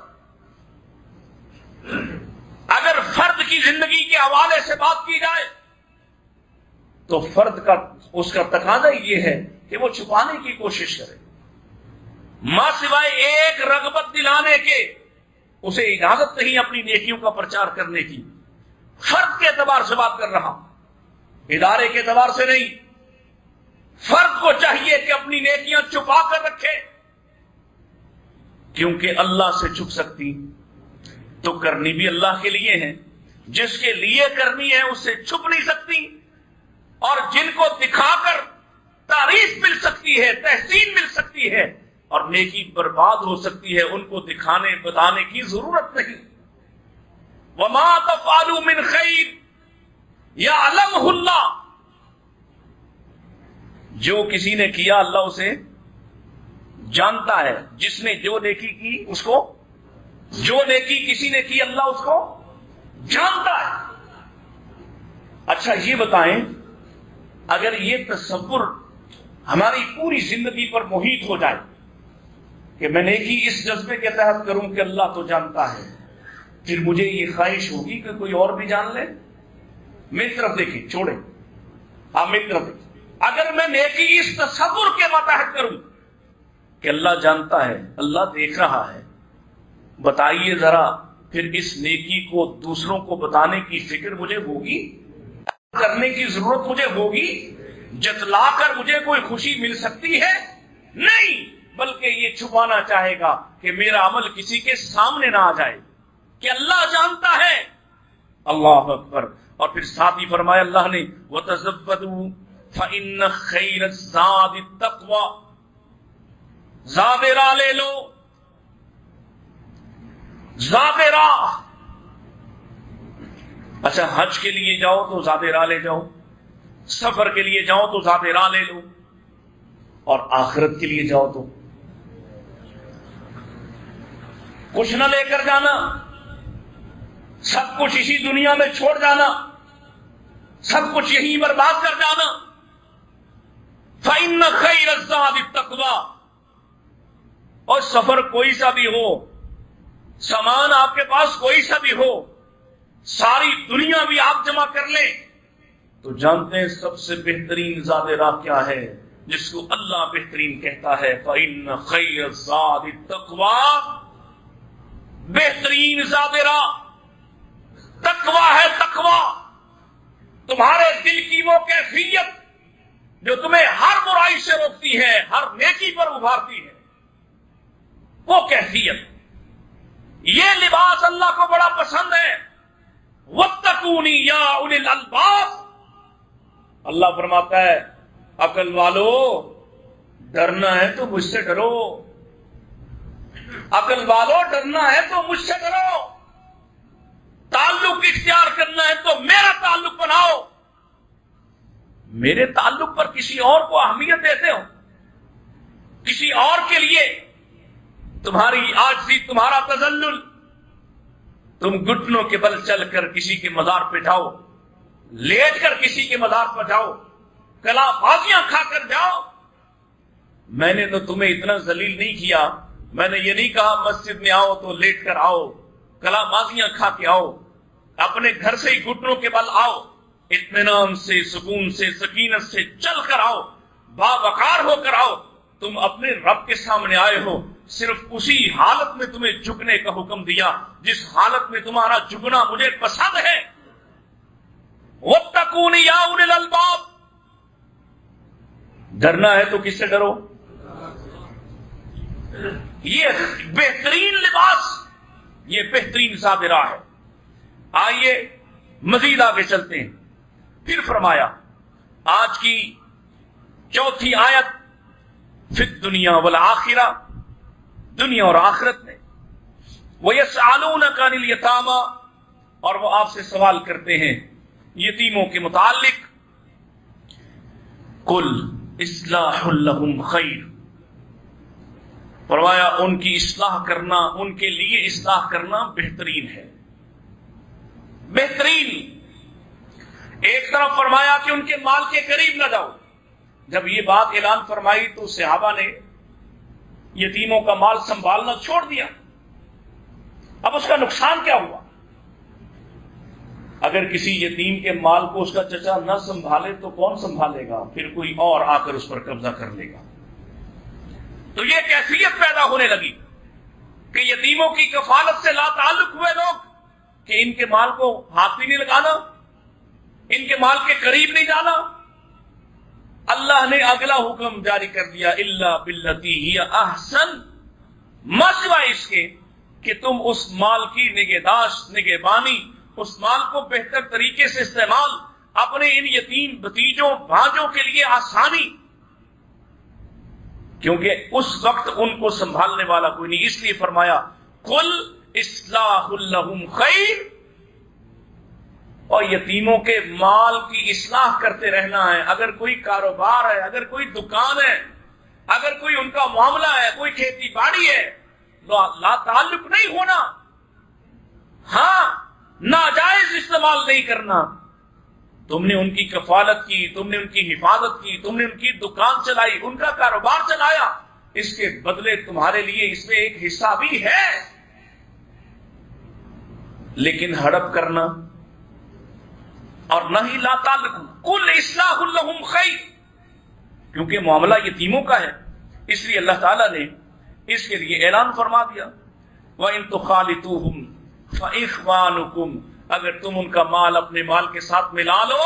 اگر فرد کی زندگی کے حوالے سے بات کی جائے تو فرد کا اس کا تقاضا یہ ہے کہ وہ چھپانے کی کوشش کرے، ماں سوائے ایک رغبت دلانے کے اسے اجازت نہیں اپنی نیکیوں کا پرچار کرنے کی۔ فرد کے اعتبار سے بات کر رہا ہوں، ادارے کے اعتبار سے نہیں۔ فرد کو چاہیے کہ اپنی نیکیاں چھپا کر رکھے، کیونکہ اللہ سے چھپ سکتی تو کرنی بھی اللہ کے لیے ہے، جس کے لیے کرنی ہے اس سے چھپ نہیں سکتی، اور جن کو دکھا کر تعریف مل سکتی ہے، تحسین مل سکتی ہے اور نیکی برباد ہو سکتی ہے، ان کو دکھانے بتانے کی ضرورت نہیں۔ وَمَا تَفْعَلُوا مِنْ خَيْرٍ يَعْلَمْهُ اللَّهُ، جو کسی نے کیا اللہ اسے جانتا ہے، جس نے جو نیکی کی اس کو، جو نیکی کسی نے کی اللہ اس کو جانتا ہے۔ اچھا یہ بتائیں، اگر یہ تصور ہماری پوری زندگی پر محیط ہو جائے کہ میں نیکی اس جذبے کے تحت کروں کہ اللہ تو جانتا ہے، پھر مجھے یہ خواہش ہوگی کہ کوئی اور بھی جان لے؟ میری طرف دیکھیں، چھوڑیں، آپ میری طرف دیکھیں۔ اگر میں نیکی اس تصور کے ماتحت کروں کہ اللہ جانتا ہے، اللہ دیکھ رہا ہے، بتائیے ذرا پھر اس نیکی کو دوسروں کو بتانے کی فکر مجھے ہوگی، کرنے کی ضرورت مجھے ہوگی، جتلا کر مجھے کوئی خوشی مل سکتی ہے؟ نہیں، بلکہ یہ چھپانا چاہے گا کہ میرا عمل کسی کے سامنے نہ آ جائے، کہ اللہ جانتا ہے۔ اللہ اکبر۔ اور پھر ساتھ ہی فرمایا اللہ نے وَتَزَوَّدُوا فَإِنَّ خَيْرَ الزَّادِ التَّقْوَىٰ، زاد راہ لے لو، زاد راہ۔ اچھا حج کے لیے جاؤ تو زاد راہ لے جاؤ، سفر کے لیے جاؤ تو زاد راہ لے لو، اور آخرت کے لیے جاؤ تو کچھ نہ لے کر جانا۔ سب کچھ اسی دنیا میں چھوڑ جانا، سب کچھ یہیں برباد کر جانا۔ فَإِنَّ خَيْرَ الزَّادِ التَّقْوَىٰ، اور سفر کوئی سا بھی ہو، سامان آپ کے پاس کوئی سا بھی ہو، ساری دنیا بھی آپ جمع کر لیں، تو جانتے ہیں سب سے بہترین زاد راہ کیا ہے، جس کو اللہ بہترین کہتا ہے فَإِنَّ خَيْرَ الزَّادِ التَّقْوَىٰ، بہترین زاد راہ تقویٰ ہے۔ تقویٰ تمہارے دل کی وہ کیفیت جو تمہیں ہر برائی سے روکتی ہے، ہر نیکی پر ابھارتی ہے، وہ کیفیت۔ یہ لباس اللہ کو بڑا پسند ہے۔ وَاتَّقُونِ يَا أُولِي الْأَلْبَابِ، اللہ فرماتا ہے عقل والو، ڈرنا ہے تو مجھ سے ڈرو، عقل والو ڈرنا ہے تو مجھ سے ڈرو، تعلق اختیار کرنا ہے تو میرا تعلق بناؤ۔ میرے تعلق پر کسی اور کو اہمیت دیتے ہو، کسی اور کے لیے تمہاری عاجزی، تمہارا تذلل، تم گھٹنوں کے بل چل کر کسی کے مزار پہ جاؤ، لیٹ کر کسی کے مزار پر جاؤ، کلا بازیاں کھا کر جاؤ۔ میں نے تو تمہیں اتنا ذلیل نہیں کیا، میں نے یہ نہیں کہا مسجد میں آؤ تو لیٹ کر آؤ، کلا بازیاں کھا کے آؤ، اپنے گھر سے ہی گھٹنوں کے بل آؤ، اطمینان سے، سکون سے، سکینت سے چل کر آؤ، باوقار ہو کر آؤ۔ تم اپنے رب کے سامنے آئے ہو، صرف اسی حالت میں تمہیں جھکنے کا حکم دیا جس حالت میں تمہارا جھکنا مجھے پسند ہے۔ وَاتَّقُونِ يَا أُولِي الْأَلْبَابِ، ڈرنا ہے تو کس سے ڈرو؟ یہ بہترین لباس، یہ بہترین زاد راہ ہے۔ آئیے مزید آگے چلتے ہیں۔ پھر فرمایا آج کی چوتھی آیت، فی الدنیا والآخرہ، دنیا اور آخرت میں، وَيَسْأَلُونَكَ عَنِ الْيَتَامَىٰ، اور وہ آپ سے سوال کرتے ہیں یتیموں کے متعلق۔ قُلْ إِصْلَاحٌ لَهُمْ خَيْرٌ، فرمایا ان کی اصلاح کرنا، ان کے لیے اصلاح کرنا بہترین ہے، بہترین۔ ایک طرف فرمایا کہ ان کے مال کے قریب نہ جاؤ۔ جب یہ بات اعلان فرمائی تو صحابہ نے یتیموں کا مال سنبھالنا چھوڑ دیا۔ اب اس کا نقصان کیا ہوا؟ اگر کسی یتیم کے مال کو اس کا چچا نہ سنبھالے تو کون سنبھالے گا؟ پھر کوئی اور آ کر اس پر قبضہ کر لے گا۔ تو یہ کیفیت پیدا ہونے لگی کہ یتیموں کی کفالت سے لا تعلق ہوئے لوگ کہ ان کے مال کو ہاتھ بھی نہیں لگانا، ان کے مال کے قریب نہیں جانا۔ اللہ نے اگلا حکم جاری کر دیا، الا باللتی ہی احسن، مسوائے اس کے کہ تم اس مال کی نگہداشت، نگہبانی، اس مال کو بہتر طریقے سے استعمال، اپنے ان یتیم بھتیجوں بھانجوں کے لیے آسانی، کیونکہ اس وقت ان کو سنبھالنے والا کوئی نہیں، اس لیے فرمایا قل اصلاح لہم خیر، اور یتیموں کے مال کی اصلاح کرتے رہنا ہے۔ اگر کوئی کاروبار ہے، اگر کوئی دکان ہے، اگر کوئی ان کا معاملہ ہے، کوئی کھیتی باڑی ہے، لا تعلق نہیں ہونا، ہاں ناجائز استعمال نہیں کرنا۔ تم نے ان کی کفالت کی، تم نے ان کی حفاظت کی، تم نے ان کی دکان چلائی، ان کا کاروبار چلایا، اس کے بدلے تمہارے لیے اس میں ایک حصہ بھی ہے۔ لیکن ہڑپ کرنا اور نہ ہی لا تعلق، قل اصلاح لہم خیر، کیونکہ معاملہ یتیموں کا ہے، اس لیے اللہ تعالیٰ نے اس کے لیے اعلان فرما دیا وَإِن تُخَالِطُوهُمْ فَإِخْوَانُكُمْ، اگر تم ان کا مال اپنے مال کے ساتھ ملا لو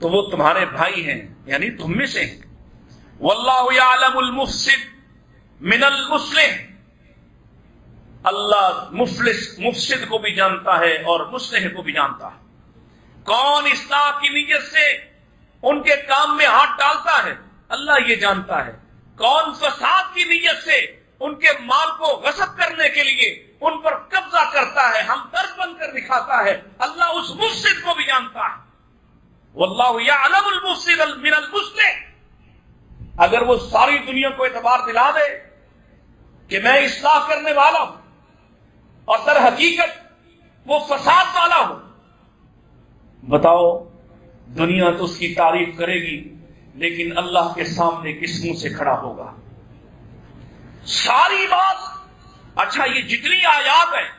تو وہ تمہارے بھائی ہیں، یعنی تم میں سے ہیں۔ وَاللَّهُ يَعْلَمُ الْمُفْسِدَ مِنَ الْمُصْلِحِ، اللہ مفسد کو بھی جانتا ہے اور مصلح کو بھی جانتا ہے۔ کون اصلاح کی نیت سے ان کے کام میں ہاتھ ڈالتا ہے، اللہ یہ جانتا ہے۔ کون فساد کی نیت سے ان کے مال کو غصب کرنے کے لیے ان پر قبضہ کرتا ہے، ہم درد بن کر دکھاتا ہے، اللہ اس مفسد کو بھی جانتا ہے۔ واللہ یعلم المفسد من المصلح، اگر وہ ساری دنیا کو اعتبار دلا دے کہ میں اصلاح کرنے والا ہوں، اور در حقیقت وہ فساد والا ہو، بتاؤ دنیا تو اس کی تعریف کرے گی لیکن اللہ کے سامنے کس منہ سے کھڑا ہوگا؟ ساری بات، اچھا یہ جتنی آیات ہیں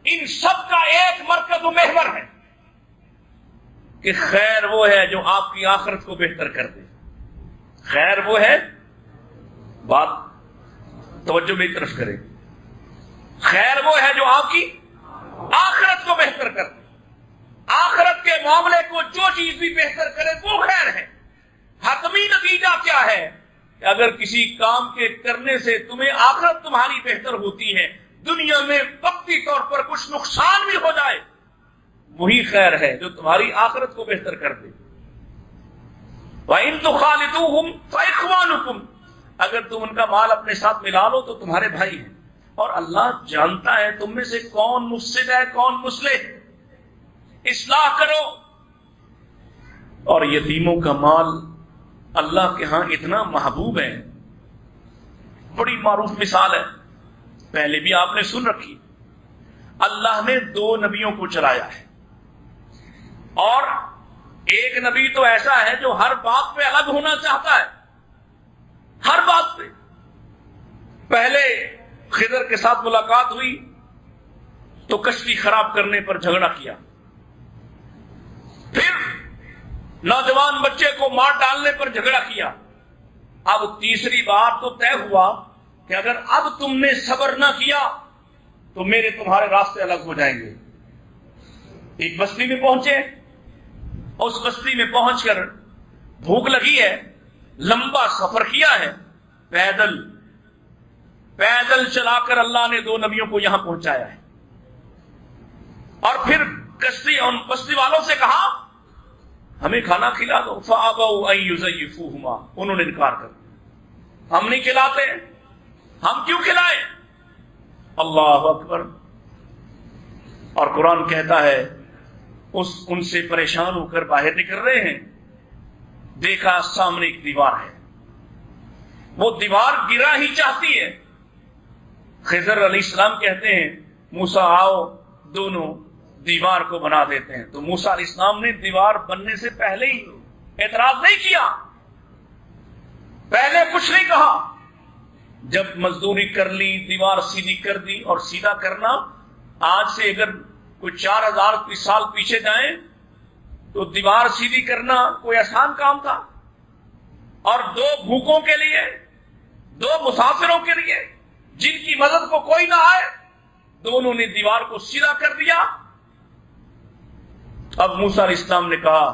ان سب کا ایک مرکز و محور ہے کہ خیر وہ ہے جو آپ کی آخرت کو بہتر کر دے، خیر وہ ہے، بات توجہ میری طرف کرے، خیر وہ ہے جو آپ کی آخرت کو بہتر کر دے، آخرت کے معاملے کو جو چیز بھی بہتر کرے وہ خیر ہے۔ حتمی نتیجہ کیا ہے کہ اگر کسی کام کے کرنے سے تمہیں آخرت تمہاری بہتر ہوتی ہے، دنیا میں وقتی طور پر کچھ نقصان بھی ہو جائے، وہی خیر ہے جو تمہاری آخرت کو بہتر کر دے۔ وَإِن تُخَالِطُوهُمْ فَإِخْوَانُكُمْ، اگر تم ان کا مال اپنے ساتھ ملا لو تو تمہارے بھائی ہیں، اور اللہ جانتا ہے تم میں سے کون مفسد ہے کون مصلح، اصلاح کرو۔ اور یتیموں کا مال اللہ کے ہاں اتنا محبوب ہے، بڑی معروف مثال ہے، پہلے بھی آپ نے سن رکھی، اللہ نے 2 نبیوں کو چلایا ہے، اور ایک نبی تو ایسا ہے جو ہر بات پہ الگ ہونا چاہتا ہے، ہر بات پہ۔ پہلے خضر کے ساتھ ملاقات ہوئی تو کشتی خراب کرنے پر جھگڑا کیا، پھر نوجوان بچے کو مار ڈالنے پر جھگڑا کیا، اب تیسری بار تو طے ہوا کہ اگر اب تم نے صبر نہ کیا تو میرے تمہارے راستے الگ ہو جائیں گے۔ ایک بستی میں پہنچے، اس بستی میں پہنچ کر بھوک لگی ہے، لمبا سفر کیا ہے، پیدل چلا کر اللہ نے 2 نبیوں کو یہاں پہنچایا ہے، اور پھر کشتی ان بستی والوں سے کہا ہمیں کھانا کھلا دو، فَأَبَوْا أَن يُزَيِّفُوهُمَا، انہوں نے انکار کر دیا، ہم نہیں کھلاتے، ہم کیوں کھلائیں؟ اللہ اکبر۔ اور قرآن کہتا ہے ان سے پریشان ہو کر باہر نکل رہے ہیں، دیکھا سامنے ایک دیوار ہے، وہ دیوار گرا ہی چاہتی ہے۔ خضر علیہ السلام کہتے ہیں موسیٰ آؤ دونوں دیوار کو بنا دیتے ہیں، تو موسیٰ علیہ السلام نے دیوار بننے سے پہلے ہی اعتراض نہیں کیا، پہلے کچھ نہیں کہا، جب مزدوری کر لی دیوار سیدھی کر دی، اور سیدھا کرنا آج سے اگر کوئی 4000 سال پیچھے جائیں تو دیوار سیدھی کرنا کوئی آسان کام تھا، اور 2 بھوکوں کے لیے، 2 مسافروں کے لیے جن کی مدد کو کوئی نہ آئے، دونوں نے دیوار کو سیدھا کر دیا۔ اب موسیٰ علیہ السلام نے کہا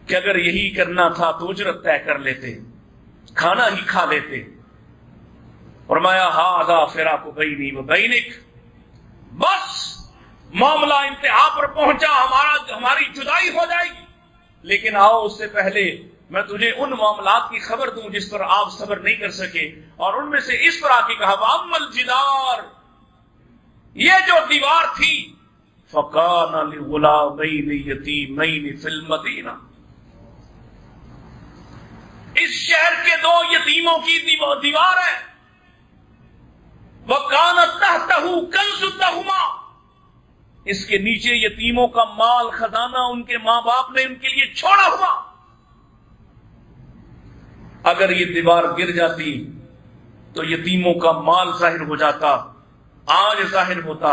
کہ اگر یہی کرنا تھا تو اجرت طے کر لیتے، کھانا ہی کھا لیتے۔ فرمایا ھذا فراق بینی و بینک، بس معاملہ انتہا پر پہنچا، ہماری جدائی ہو جائے گی، لیکن آؤ اس سے پہلے میں تجھے ان معاملات کی خبر دوں جس پر آپ صبر نہیں کر سکے، اور ان میں سے اس پر آ کے کہا وَأَمَّا الْجِدَارُ، یہ جو دیوار تھی فَقَانَ لِغُلَامَيْنِ يَتِيمَيْنِ فِي الْمَدِينَةِ، اس شہر کے 2 یتیموں کی دیوار ہے، وَكَانَ تَحْتَهُ كَنْزٌ لَهُمَا، اس کے نیچے یتیموں کا مال خزانہ ان کے ماں باپ نے ان کے لیے چھوڑا ہوا۔ اگر یہ دیوار گر جاتی تو یتیموں کا مال ظاہر ہو جاتا، آج ظاہر ہوتا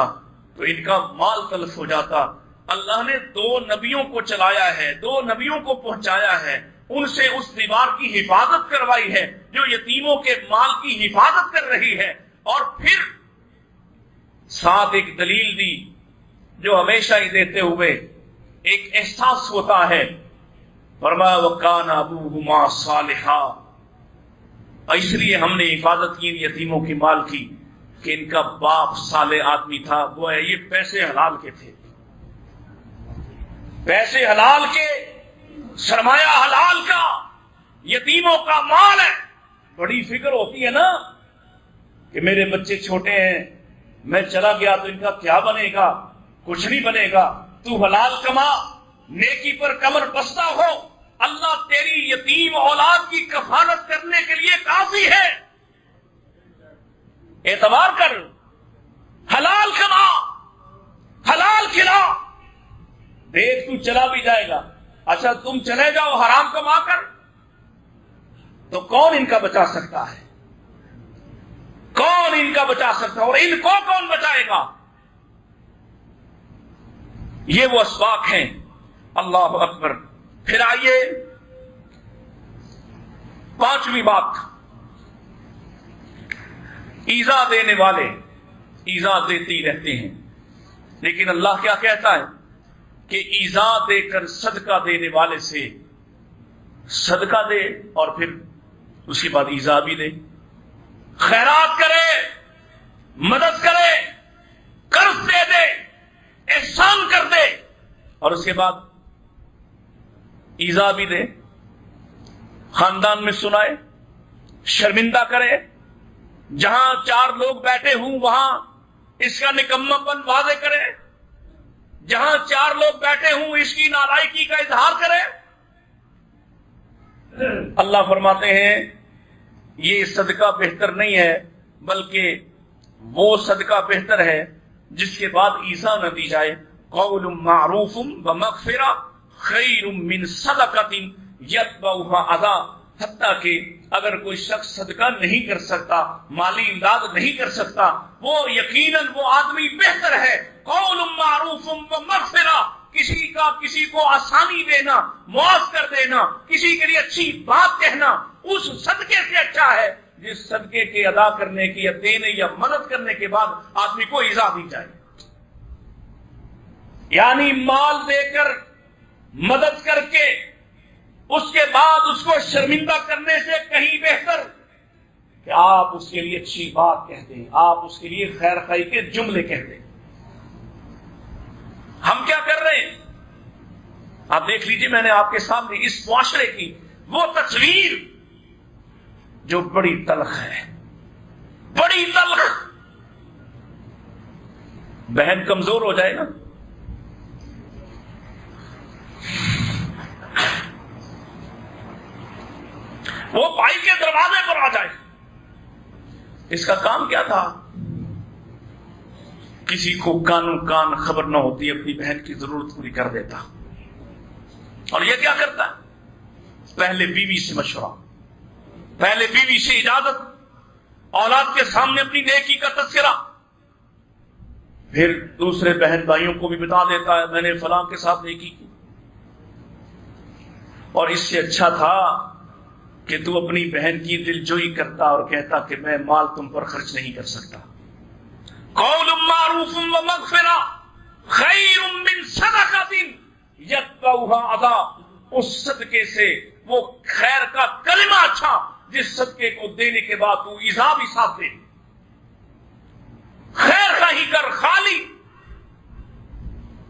تو ان کا مال تلف ہو جاتا۔ اللہ نے 2 نبیوں کو چلایا ہے، 2 نبیوں کو پہنچایا ہے، ان سے اس دیوار کی حفاظت کروائی ہے جو یتیموں کے مال کی حفاظت کر رہی ہے، اور پھر ساتھ ایک دلیل دی جو ہمیشہ ہی دیتے ہوئے ایک احساس ہوتا ہے، فرمایا وَكَانَ أَبُوهُمَا صَالِحًا، اس لیے ہم نے حفاظت کی ان یتیموں کے مال کی کہ ان کا باپ صالح آدمی تھا، وہ ہے یہ پیسے حلال کے تھے، پیسے حلال کے، سرمایہ حلال کا، یتیموں کا مال ہے۔ بڑی فکر ہوتی ہے نا کہ میرے بچے چھوٹے ہیں، میں چلا گیا تو ان کا کیا بنے گا، کچھ نہیں بنے گا، تو حلال کما، نیکی پر کمر بستہ ہو، اللہ تیری یتیم اولاد کی کفالت کرنے کے لیے کافی ہے، اعتبار کر، حلال کما، چل کھلا، دیکھ تو چلا بھی جائے گا۔ اچھا تم چلے جاؤ حرام کما کر، تو کون ان کا بچا سکتا ہے؟ کون ان کا بچا سکتا ہے؟ اور ان کو کون بچائے گا؟ یہ وہ اسباق ہیں۔ اللہ اکبر۔ پھر آئیے پانچویں بات، ایذا دینے والے ایذا دیتے ہی رہتے ہیں، لیکن اللہ کیا کہتا ہے کہ ایذا دے کر صدقہ دینے والے سے صدقہ دے، اور پھر اس کے بعد ایذا بھی دے، خیرات کرے، مدد کرے، قرض دے دے، احسان کر دے، اور اس کے بعد ایذا بھی دے، خاندان میں سنائے، شرمندہ کرے، جہاں چار لوگ بیٹھے ہوں وہاں اس کا نکماپن واضح کرے، جہاں چار لوگ بیٹھے ہوں اس کی نالائکی کا اظہار کرے۔ اللہ فرماتے ہیں یہ صدقہ بہتر نہیں ہے، بلکہ وہ صدقہ بہتر ہے جس کے بعد ایذا نہ دی جائے۔ قول معروف ومغفرہ خیر من صدقۃ یتبعها اذی، حتیٰ کہ اگر کوئی شخص صدقہ نہیں کر سکتا، مالی امداد نہیں کر سکتا، وہ یقیناً وہ آدمی بہتر ہے۔ قول معروف ومغفرہ، کسی کو آسانی دینا، معاف کر دینا، کسی کے لیے اچھی بات کہنا، اس صدقے سے اچھا ہے جس صدقے کے ادا کرنے کی یا دینے یا مدد کرنے کے بعد آدمی کو ایذا دی جائے۔ یعنی مال دے کر، مدد کر کے، اس کے بعد اس کو شرمندہ کرنے سے کہیں بہتر کہ آپ اس کے لیے اچھی بات کہتے ہیں، آپ اس کے لیے خیر خواہی کے جملے کہتے ہیں۔ ہم کیا کر رہے ہیں؟ آپ دیکھ لیجئے، میں نے آپ کے سامنے اس معاشرے کی وہ تصویر جو بڑی تلخ ہے، بڑی تلخ۔ بہن کمزور ہو جائے نا، وہ بھائی کے دروازے پر آ جائے، اس کا کام کیا تھا؟ کسی کو کانوں کان خبر نہ ہوتی، اپنی بہن کی ضرورت پوری کر دیتا۔ اور یہ کیا کرتا ہے؟ پہلے بیوی سے مشورہ، پہلے بیوی سے اجازت، اولاد کے سامنے اپنی نیکی کا تذکرہ، پھر دوسرے بہن بھائیوں کو بھی بتا دیتا ہے میں نے فلاں کے ساتھ نیکی کی۔ اور اس سے اچھا تھا کہ تو اپنی بہن کی دلجوئی کرتا اور کہتا کہ میں مال تم پر خرچ نہیں کر سکتا۔ قول معروف ومغفرہ خیر من صدقۃ یتبعها اذی، اس صدقے سے وہ خیر کا کلمہ اچھا جس صدقے کو دینے کے بعد تو ایذا بھی ساتھ دے۔ خیر خواہی کر خالی۔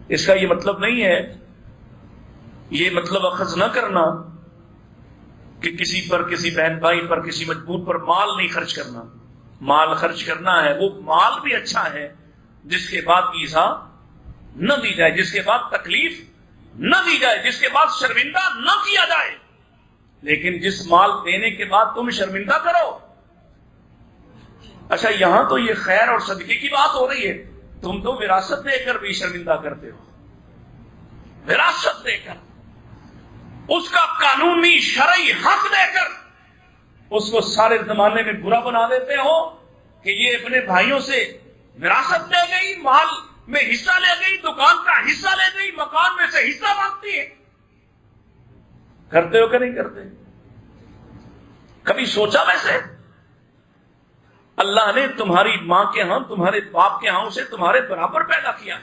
اس کا یہ مطلب نہیں ہے، یہ مطلب اخذ نہ کرنا کہ کسی پر، کسی بہن بھائی پر، کسی مجبور پر مال نہیں خرچ کرنا۔ مال خرچ کرنا ہے، وہ مال بھی اچھا ہے جس کے بعد ایذا نہ دی جائے، جس کے بعد تکلیف نہ دی جائے، جس کے بعد شرمندہ نہ کیا جائے۔ لیکن جس مال دینے کے بعد تم شرمندہ کرو، اچھا یہاں تو یہ خیر اور صدقے کی بات ہو رہی ہے، تم تو وراثت دے کر بھی شرمندہ کرتے ہو۔ وراثت دے کر، اس کا قانونی شرعی حق دے کر اس کو سارے زمانے میں برا بنا دیتے ہو کہ یہ اپنے بھائیوں سے وراثت لے گئی، مال میں حصہ لے گئی، دکان کا حصہ لے گئی، مکان میں سے حصہ مانگتی ہے۔ کرتے ہو کہ نہیں کرتے؟ کبھی سوچا ویسے؟ اللہ نے تمہاری ماں کے ہاں، تمہارے باپ کے ہاں اسے تمہارے برابر پیدا کیا،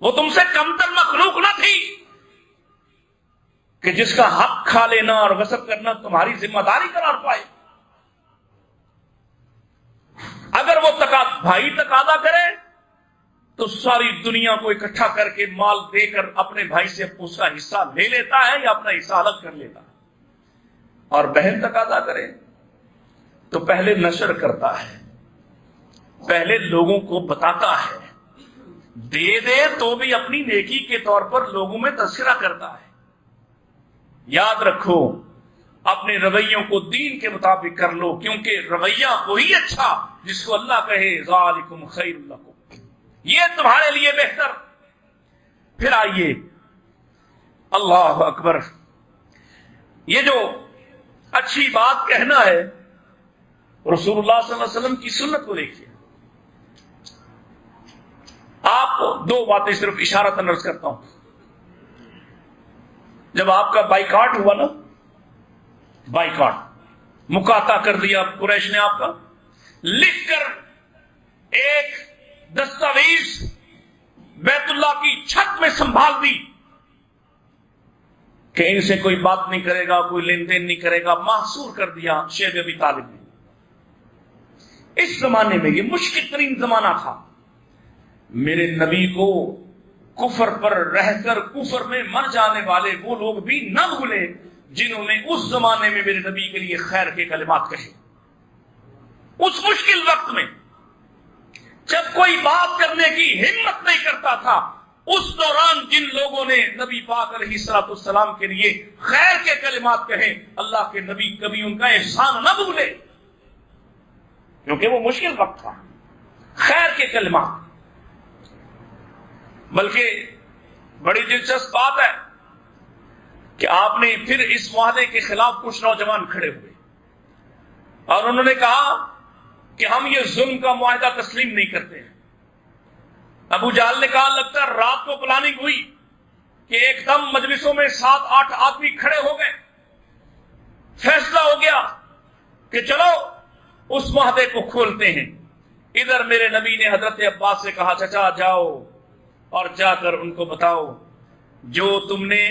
وہ تم سے کمتر مخلوق نہ تھی کہ جس کا حق کھا لینا اور غصب کرنا تمہاری ذمہ داری قرار پائے۔ اگر وہ بھائی تقاضا کرے تو ساری دنیا کو اکٹھا کر کے مال دے کر اپنے بھائی سے اس کا حصہ لے لیتا ہے یا اپنا حصہ الگ کر لیتا ہے، اور بہن تقاضا کرے تو پہلے نشر کرتا ہے، پہلے لوگوں کو بتاتا ہے، دے دے تو بھی اپنی نیکی کے طور پر لوگوں میں تذکرہ کرتا ہے۔ یاد رکھو، اپنے رویوں کو دین کے مطابق کر لو، کیونکہ رویہ وہی اچھا جس کو اللہ کہے ذالکم خیر لکم، یہ تمہارے لیے بہتر. پھر آئیے، اللہ اکبر، یہ جو اچھی بات کہنا ہے رسول اللہ صلی اللہ علیہ وسلم کی سنت کو دیکھیے. آپ کو دو باتیں صرف اشارتاً عرض کرتا ہوں. جب آپ کا بائیکاٹ ہوا نا، بائیکاٹ، مکاتا کر دیا قریش نے آپ کا، لکھ کر ایک دستاویز بیت اللہ کی چھت میں سنبھال دی کہ ان سے کوئی بات نہیں کرے گا، کوئی لین دین نہیں کرے گا، محصور کر دیا شیخ ابی طالب نے. اس زمانے میں یہ مشکل ترین زمانہ تھا. میرے نبی کو کفر پر رہ کر کفر میں مر جانے والے وہ لوگ بھی نہ بھولے جنہوں نے اس زمانے میں میرے نبی کے لیے خیر کے کلمات کہے. اس مشکل وقت میں جب کوئی بات کرنے کی ہمت نہیں کرتا تھا، اس دوران جن لوگوں نے نبی پاک علیہ الصلوۃ والسلام کے لیے خیر کے کلمات کہے، اللہ کے نبی کبھی ان کا احسان نہ بھولے، کیونکہ وہ مشکل وقت تھا. خیر کے کلمات. بلکہ بڑی دلچسپ بات ہے کہ آپ نے پھر اس معاہدے کے خلاف کچھ نوجوان کھڑے ہوئے اور انہوں نے کہا کہ ہم یہ ظلم کا معاہدہ تسلیم نہیں کرتے ہیں. ابو جہل نے کہا لگتا ہے رات کو پلاننگ ہوئی کہ ایک دم مجلسوں میں 7-8 آدمی کھڑے ہو گئے، فیصلہ ہو گیا کہ چلو اس معاہدے کو کھولتے ہیں. ادھر میرے نبی نے حضرت عباس سے کہا چچا جاؤ اور جا کر ان کو بتاؤ جو تم نے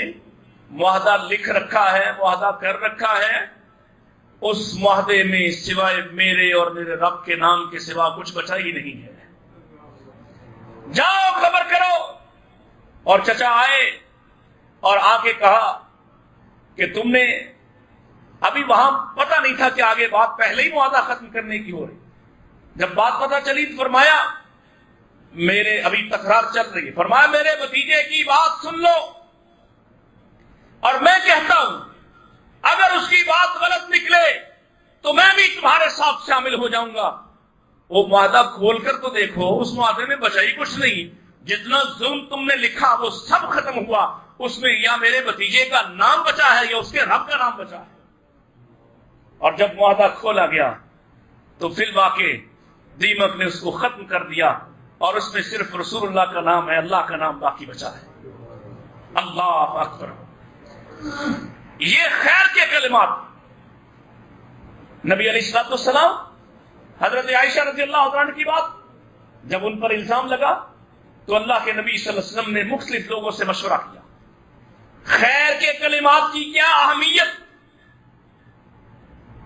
معاہدہ لکھ رکھا ہے، معاہدہ کر رکھا ہے، اس معاہدے میں سوائے میرے اور میرے رب کے نام کے سوا کچھ بچا ہی نہیں ہے. جاؤ خبر کرو. اور چچا آئے اور آ کے کہا کہ تم نے ابھی وہاں پتہ نہیں تھا کہ آگے بات پہلے ہی معاہدہ ختم کرنے کی ہو رہی. جب بات پتہ چلی تو فرمایا میرے ابھی تکرار چل رہی ہے، فرمایا میرے بھتیجے کی بات سن لو اور میں کہتا ہوں اگر اس کی بات غلط نکلے تو میں بھی تمہارے ساتھ شامل ہو جاؤں گا. وہ معاہدہ کھول کر تو دیکھو، اس معاہدے میں بچا ہی کچھ نہیں. جتنا ظلم تم نے لکھا وہ سب ختم ہوا. اس میں یا میرے بھتیجے کا نام بچا ہے یا اس کے رب کا نام بچا ہے. اور جب معاہدہ کھولا گیا تو فی الواقع دیمک نے اس کو ختم کر دیا اور اس میں صرف رسول اللہ کا نام ہے، اللہ کا نام باقی بچا ہے. اللہ اکبر. یہ خیر کے کلمات. نبی علیہ الصلوۃ والسلام، حضرت عائشہ رضی اللہ عنہ کی بات جب ان پر الزام لگا تو اللہ کے نبی صلی اللہ علیہ وسلم نے مختلف لوگوں سے مشورہ کیا. خیر کے کلمات کی کیا اہمیت.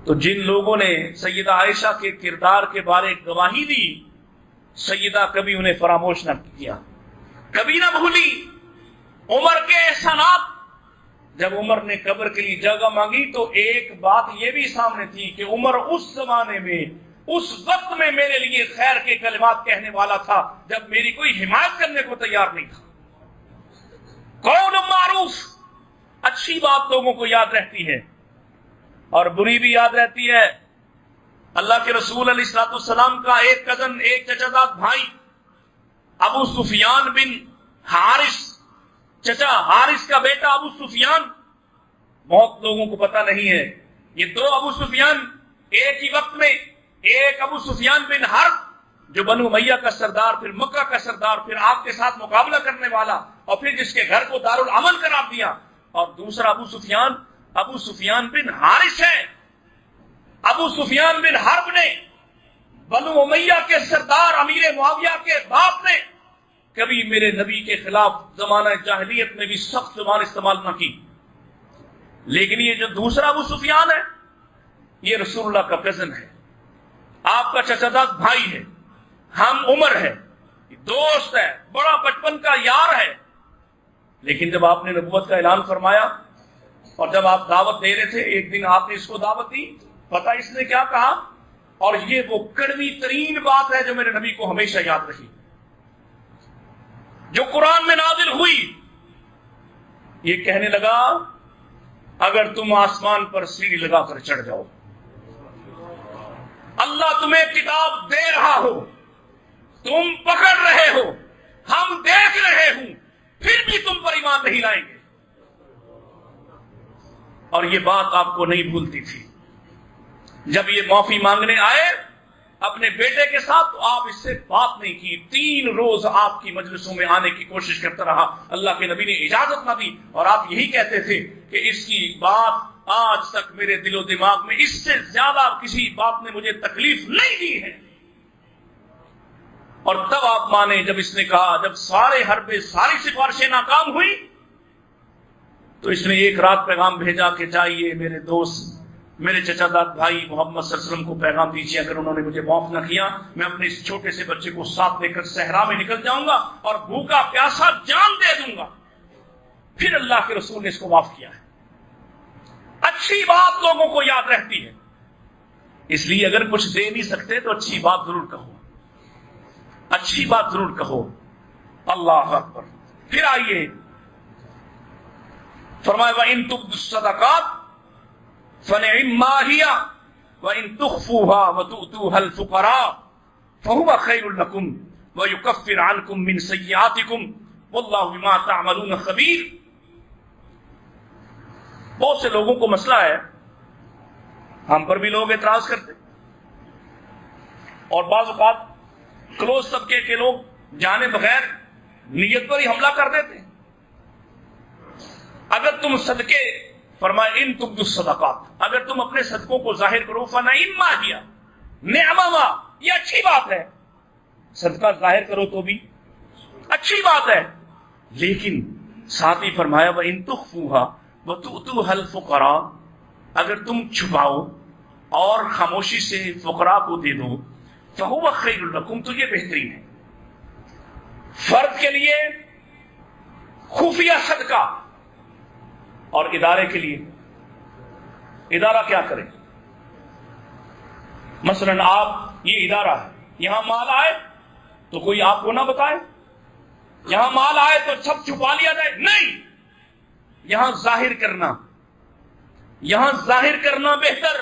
تو جن لوگوں نے سیدہ عائشہ کے کردار کے بارے گواہی دی، سیدہ کبھی انہیں فراموش نہ کیا، کبھی نہ بھولی. عمر کے احسانات. جب عمر نے قبر کے لیے جگہ مانگی تو ایک بات یہ بھی سامنے تھی کہ عمر اس زمانے میں، اس وقت میں میرے لیے خیر کے کلمات کہنے والا تھا جب میری کوئی حمایت کرنے کو تیار نہیں تھا. قول معروف. اچھی بات لوگوں کو یاد رہتی ہے اور بری بھی یاد رہتی ہے. اللہ کے رسول علیہ الصلوۃ والسلام کا ایک کزن، ایک چچا زاد بھائی ابو سفیان بن حارث، چچا حارث کا بیٹا ابو سفیان. بہت لوگوں کو پتہ نہیں ہے یہ دو ابو سفیان ایک ہی وقت میں، ایک ابو سفیان بن حرب جو بنو امیہ کا سردار، پھر مکہ کا سردار، پھر آپ کے ساتھ مقابلہ کرنے والا اور پھر جس کے گھر کو دار الامن قرار دیا، اور دوسرا ابو سفیان بن حارث ہے. ابو سفیان بن حرب نے بنو امیہ کے سردار امیر معاویہ کے باپ نے کبھی میرے نبی کے خلاف زمانہ جاہلیت میں بھی سخت زبان استعمال نہ کی. لیکن یہ جو دوسرا ابو سفیان ہے یہ رسول اللہ کا کزن ہے، آپ کا چچا زاد بھائی ہے، ہم عمر ہے، دوست ہے، بڑا بچپن کا یار ہے. لیکن جب آپ نے نبوت کا اعلان فرمایا اور جب آپ دعوت دے رہے تھے، ایک دن آپ نے اس کو دعوت دی، پتہ اس نے کیا کہا؟ اور یہ وہ کڑوی ترین بات ہے جو میرے نبی کو ہمیشہ یاد رہی، جو قرآن میں نازل ہوئی. یہ کہنے لگا اگر تم آسمان پر سیڑھی لگا کر چڑھ جاؤ، اللہ تمہیں کتاب دے رہا ہو تم پکڑ رہے ہو، ہم دیکھ رہے ہوں، پھر بھی تم پر ایمان نہیں لائیں گے۔ اور یہ بات آپ کو نہیں بھولتی تھی۔ جب یہ معافی مانگنے آئے اپنے بیٹے کے ساتھ تو آپ اس سے بات نہیں کی، 3 روز آپ کی مجلسوں میں آنے کی کوشش کرتا رہا، اللہ کے نبی نے اجازت نہ دی، اور آپ یہی کہتے تھے کہ اس کی بات آج تک میرے دل و دماغ میں اس سے زیادہ کسی بات نے مجھے تکلیف نہیں دی ہے۔ اور تب آپ مانے جب اس نے کہا، جب سارے حربے ساری سفارشیں ناکام ہوئی تو اس نے ایک رات پیغام بھیجا کہ جائیے میرے دوست، میرے چچا داد بھائی محمد صلی اللہ علیہ وسلم کو پیغام دیجیے، اگر انہوں نے مجھے معاف نہ کیا میں اپنے اس چھوٹے سے بچے کو ساتھ لے کر صحرا میں نکل جاؤں گا اور بھوکا پیاسا جان دے دوں گا۔ پھر اللہ کے رسول نے اس کو معاف کیا ہے۔ اچھی بات لوگوں کو یاد رہتی ہے، اس لیے اگر کچھ دے نہیں سکتے تو اچھی بات ضرور کہو، اچھی بات ضرور کہو۔ اللہ اکبر۔ پھر آئیے فرمایا وَإِن تُبْدُوا الصَّدَقَاتِ فَنِعِمَّا هِيَ وَإِن تُخْفُوهَا وَتُؤْتُوهَا الْفُقَرَاءَ فَهُوَ خَيْرٌ لَكُمْ وَيُكَفِّرْ عَنْكُم مِّن سَيِّئَاتِكُمْ وَاللَّهُ بِمَا تَعْمَلُونَ خَبِيرٌ۔ بہت سے لوگوں کو مسئلہ ہے، ہم پر بھی لوگ اعتراض کرتے، اور بعض اوقات کلوز طبقے کے لوگ جانے بغیر نیت پر ہی حملہ کر دیتے ہیں۔ اگر تم صدقے، فرمائے ان تبدوا الصدقات، اگر تم اپنے صدقوں کو ظاہر کرو فنعما ہی، نعما، یہ اچھی بات ہے، صدقہ ظاہر کرو تو بھی اچھی بات ہے، لیکن ساتھ ہی فرمایا وَإِن تُخْفُوهَا وَتُؤْتُوهَا الْفُقَرَاءَ، اگر تم چھپاؤ اور خاموشی سے فقراء کو دے دو فَهُوَ خَيْرٌ لَكُمْ، تو یہ بہترین ہے۔ فرد کے لیے خفیہ صدقہ، اور ادارے کے لیے ادارہ کیا کرے؟ مثلا آپ، یہ ادارہ ہے، یہاں مال آئے تو کوئی آپ کو نہ بتائے، یہاں مال آئے تو سب چھپا لیا جائے، نہیں، یہاں ظاہر کرنا، یہاں ظاہر کرنا بہتر۔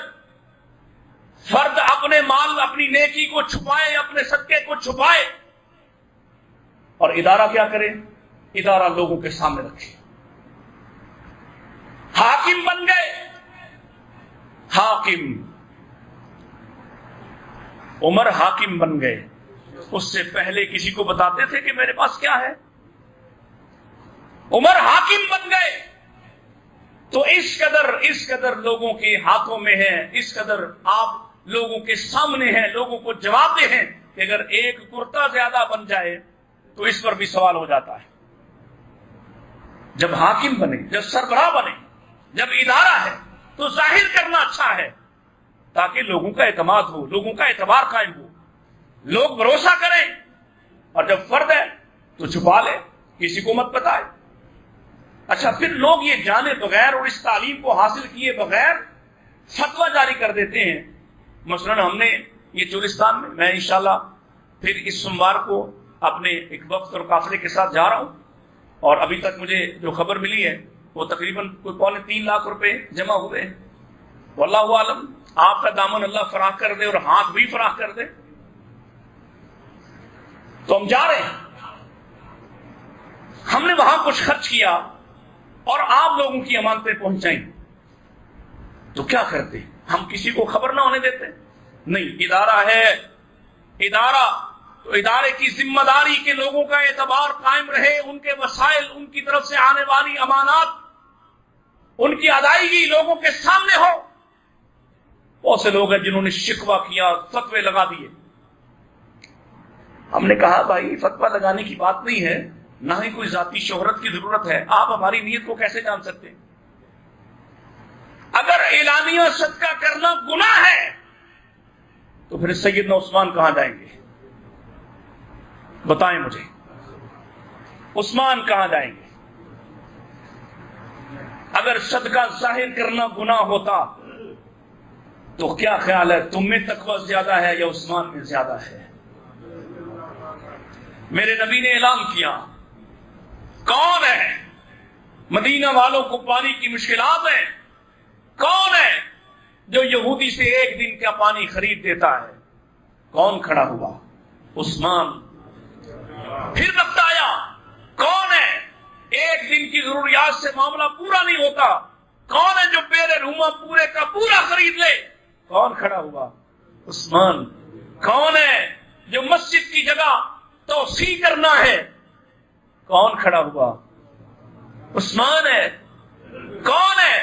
فرد اپنے مال، اپنی نیکی کو چھپائے، اپنے صدقے کو چھپائے، اور ادارہ کیا کرے؟ ادارہ لوگوں کے سامنے رکھے۔ حاکم بن گئے، حاکم، عمر حاکم بن گئے، اس سے پہلے کسی کو بتاتے تھے کہ میرے پاس کیا ہے؟ عمر حاکم بن گئے، تو اس قدر لوگوں کے ہاتھوں میں ہے، اس قدر آپ لوگوں کے سامنے ہیں، لوگوں کو جواب دے ہیں کہ اگر ایک کرتا زیادہ بن جائے تو اس پر بھی سوال ہو جاتا ہے۔ جب حاکم بنے، جب سربراہ بنے، جب ادارہ ہے تو ظاہر کرنا اچھا ہے، تاکہ لوگوں کا اعتماد ہو، لوگوں کا اعتبار قائم ہو، لوگ بھروسہ کریں۔ اور جب فرد ہے تو چھپا لے، کسی کو مت بتائے۔ اچھا، پھر لوگ یہ جانے بغیر اور اس تعلیم کو حاصل کیے بغیر فتویٰ جاری کر دیتے ہیں۔ مثلا ہم نے یہ چولستان میں انشاءاللہ پھر اس سوموار کو اپنے ایک وفد اور قافلے کے ساتھ جا رہا ہوں، اور ابھی تک مجھے جو خبر ملی ہے وہ تقریباً کوئی 2.25 لاکھ روپے جمع ہوئے ہیں۔ واللہ عالم، آپ کا دامن اللہ فراخ کر دے اور ہاتھ بھی فراخ کر دے۔ تو ہم جا رہے ہیں، ہم نے وہاں کچھ خرچ کیا اور آپ لوگوں کی امانتیں پہنچائیں، تو کیا کرتے؟ ہم کسی کو خبر نہ ہونے دیتے؟ نہیں، ادارہ ہے، ادارہ تو ادارے کی ذمہ داری کہ لوگوں کا اعتبار قائم رہے، ان کے وسائل، ان کی طرف سے آنے والی امانات، ان کی ادائیگی لوگوں کے سامنے ہو۔ بہت سے لوگ ہیں جنہوں نے شکوہ کیا، فتوے لگا دیے۔ ہم نے کہا بھائی فتویٰ لگانے کی بات نہیں ہے، نہ ہی کوئی ذاتی شہرت کی ضرورت ہے، آپ ہماری نیت کو کیسے جان سکتے ہیں؟ اگر اعلانیہ صدقہ کرنا گناہ ہے تو پھر سیدنا عثمان کہاں جائیں گے؟ بتائیں مجھے، عثمان کہاں جائیں گے؟ اگر صدقہ ظاہر کرنا گناہ ہوتا تو کیا خیال ہے، تم میں تقویٰ زیادہ ہے یا عثمان میں زیادہ ہے؟ میرے نبی نے اعلان کیا، کون ہے مدینہ والوں کو پانی کی مشکلات ہیں، کون ہے جو یہودی سے ایک دن کا پانی خرید دیتا ہے؟ کون کھڑا ہوا؟ عثمان پھر وقت آیا، کون ہے ایک دن کی ضروریات سے معاملہ پورا نہیں ہوتا؟ کون ہے جو میرے روما پورے کا پورا خرید لے؟ کون کھڑا ہوا؟ عثمان۔ کون ہے جو مسجد کی جگہ توسیع کرنا ہے؟ کون کھڑا ہوا؟ عثمان ہے۔ کون ہے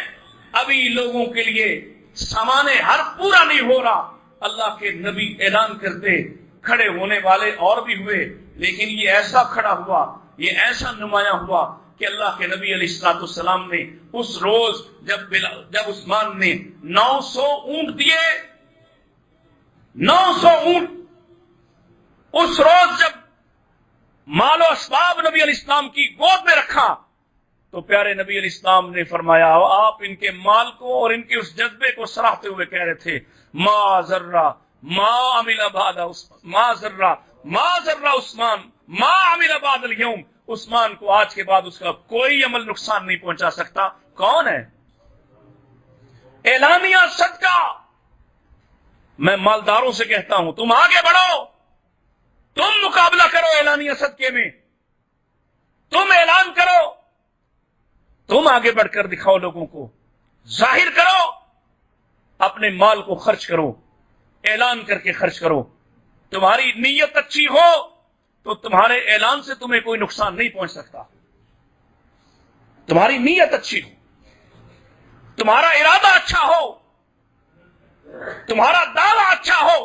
ابھی لوگوں کے لیے سامان ہر پورا نہیں ہو رہا؟ اللہ کے نبی اعلان کرتے، کھڑے ہونے والے اور بھی ہوئے، لیکن یہ ایسا کھڑا ہوا، یہ ایسا نمایاں ہوا کہ اللہ کے نبی علیہ الصلوۃ والسلام نے اس روز جب عثمان نے 900 اونٹ دیے، 900 اونٹ، اس روز جب مال و اسباب نبی علیہ السلام کی گود میں رکھا تو پیارے نبی علیہ السلام نے فرمایا، آپ ان کے مال کو اور ان کے اس جذبے کو سراہتے ہوئے کہہ رہے تھے، ما ذرہ ما عمل بعد ما ذرہ ما ذرہ عثمان ما عمل بعد اليوم، عثمان کو آج کے بعد اس کا کوئی عمل نقصان نہیں پہنچا سکتا۔ کون ہے؟ اعلانیہ صدقہ۔ میں مالداروں سے کہتا ہوں، تم آگے بڑھو، تم مقابلہ کرو اعلانیہ صدقے میں، تم اعلان کرو، تم آگے بڑھ کر دکھاؤ، لوگوں کو ظاہر کرو، اپنے مال کو خرچ کرو، اعلان کر کے خرچ کرو۔ تمہاری نیت اچھی ہو تو تمہارے اعلان سے تمہیں کوئی نقصان نہیں پہنچ سکتا۔ تمہاری نیت اچھی ہو، تمہارا ارادہ اچھا ہو، تمہارا دعویٰ اچھا ہو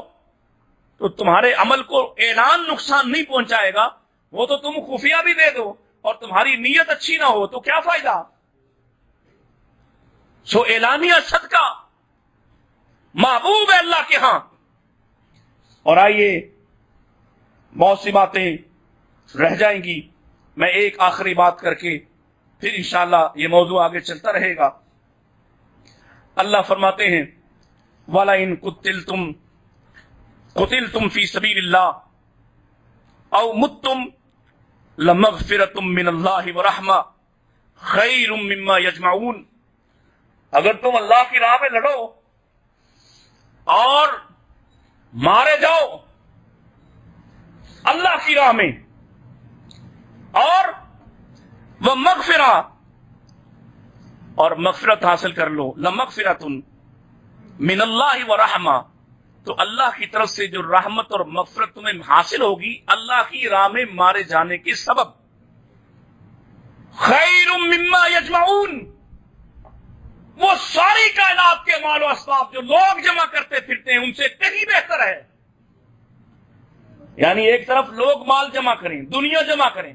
تو تمہارے عمل کو اعلان نقصان نہیں پہنچائے گا۔ وہ تو تم خفیہ بھی دے دو اور تمہاری نیت اچھی نہ ہو تو کیا فائدہ؟ سو اعلانیہ صدقہ محبوب ہے اللہ کے ہاں۔ اور آئیے، بہت سی باتیں رہ جائیں گی، میں ایک آخری بات کر کے پھر انشاءاللہ یہ موضوع آگے چلتا رہے گا۔ اللہ فرماتے ہیں، وَلَئِن قُتِلْتُمْ فِي سَبِيلِ اللَّهِ أَوْ مُتُّمْ لَمَغْفِرَةٌ مِّنَ اللَّهِ وَرَحْمَةٌ خَيْرٌ مِّمَّا يَجْمَعُونَ، اگر تم اللہ کی راہ میں لڑو اور مارے جاؤ اللہ کی راہ میں، اور وہ مغفرہ، اور مغفرت حاصل کر لو، لمغفرۃ من اللہ ورحمہ، تو اللہ کی طرف سے جو رحمت اور مغفرت تمہیں حاصل ہوگی اللہ کی راہ میں مارے جانے کے سبب، خیر مما یجمعون، وہ ساری کائنات کے مال و اسباب جو لوگ جمع کرتے پھرتے ہیں ان سے کہیں بہتر ہے۔ یعنی ایک طرف لوگ مال جمع کریں، دنیا جمع کریں،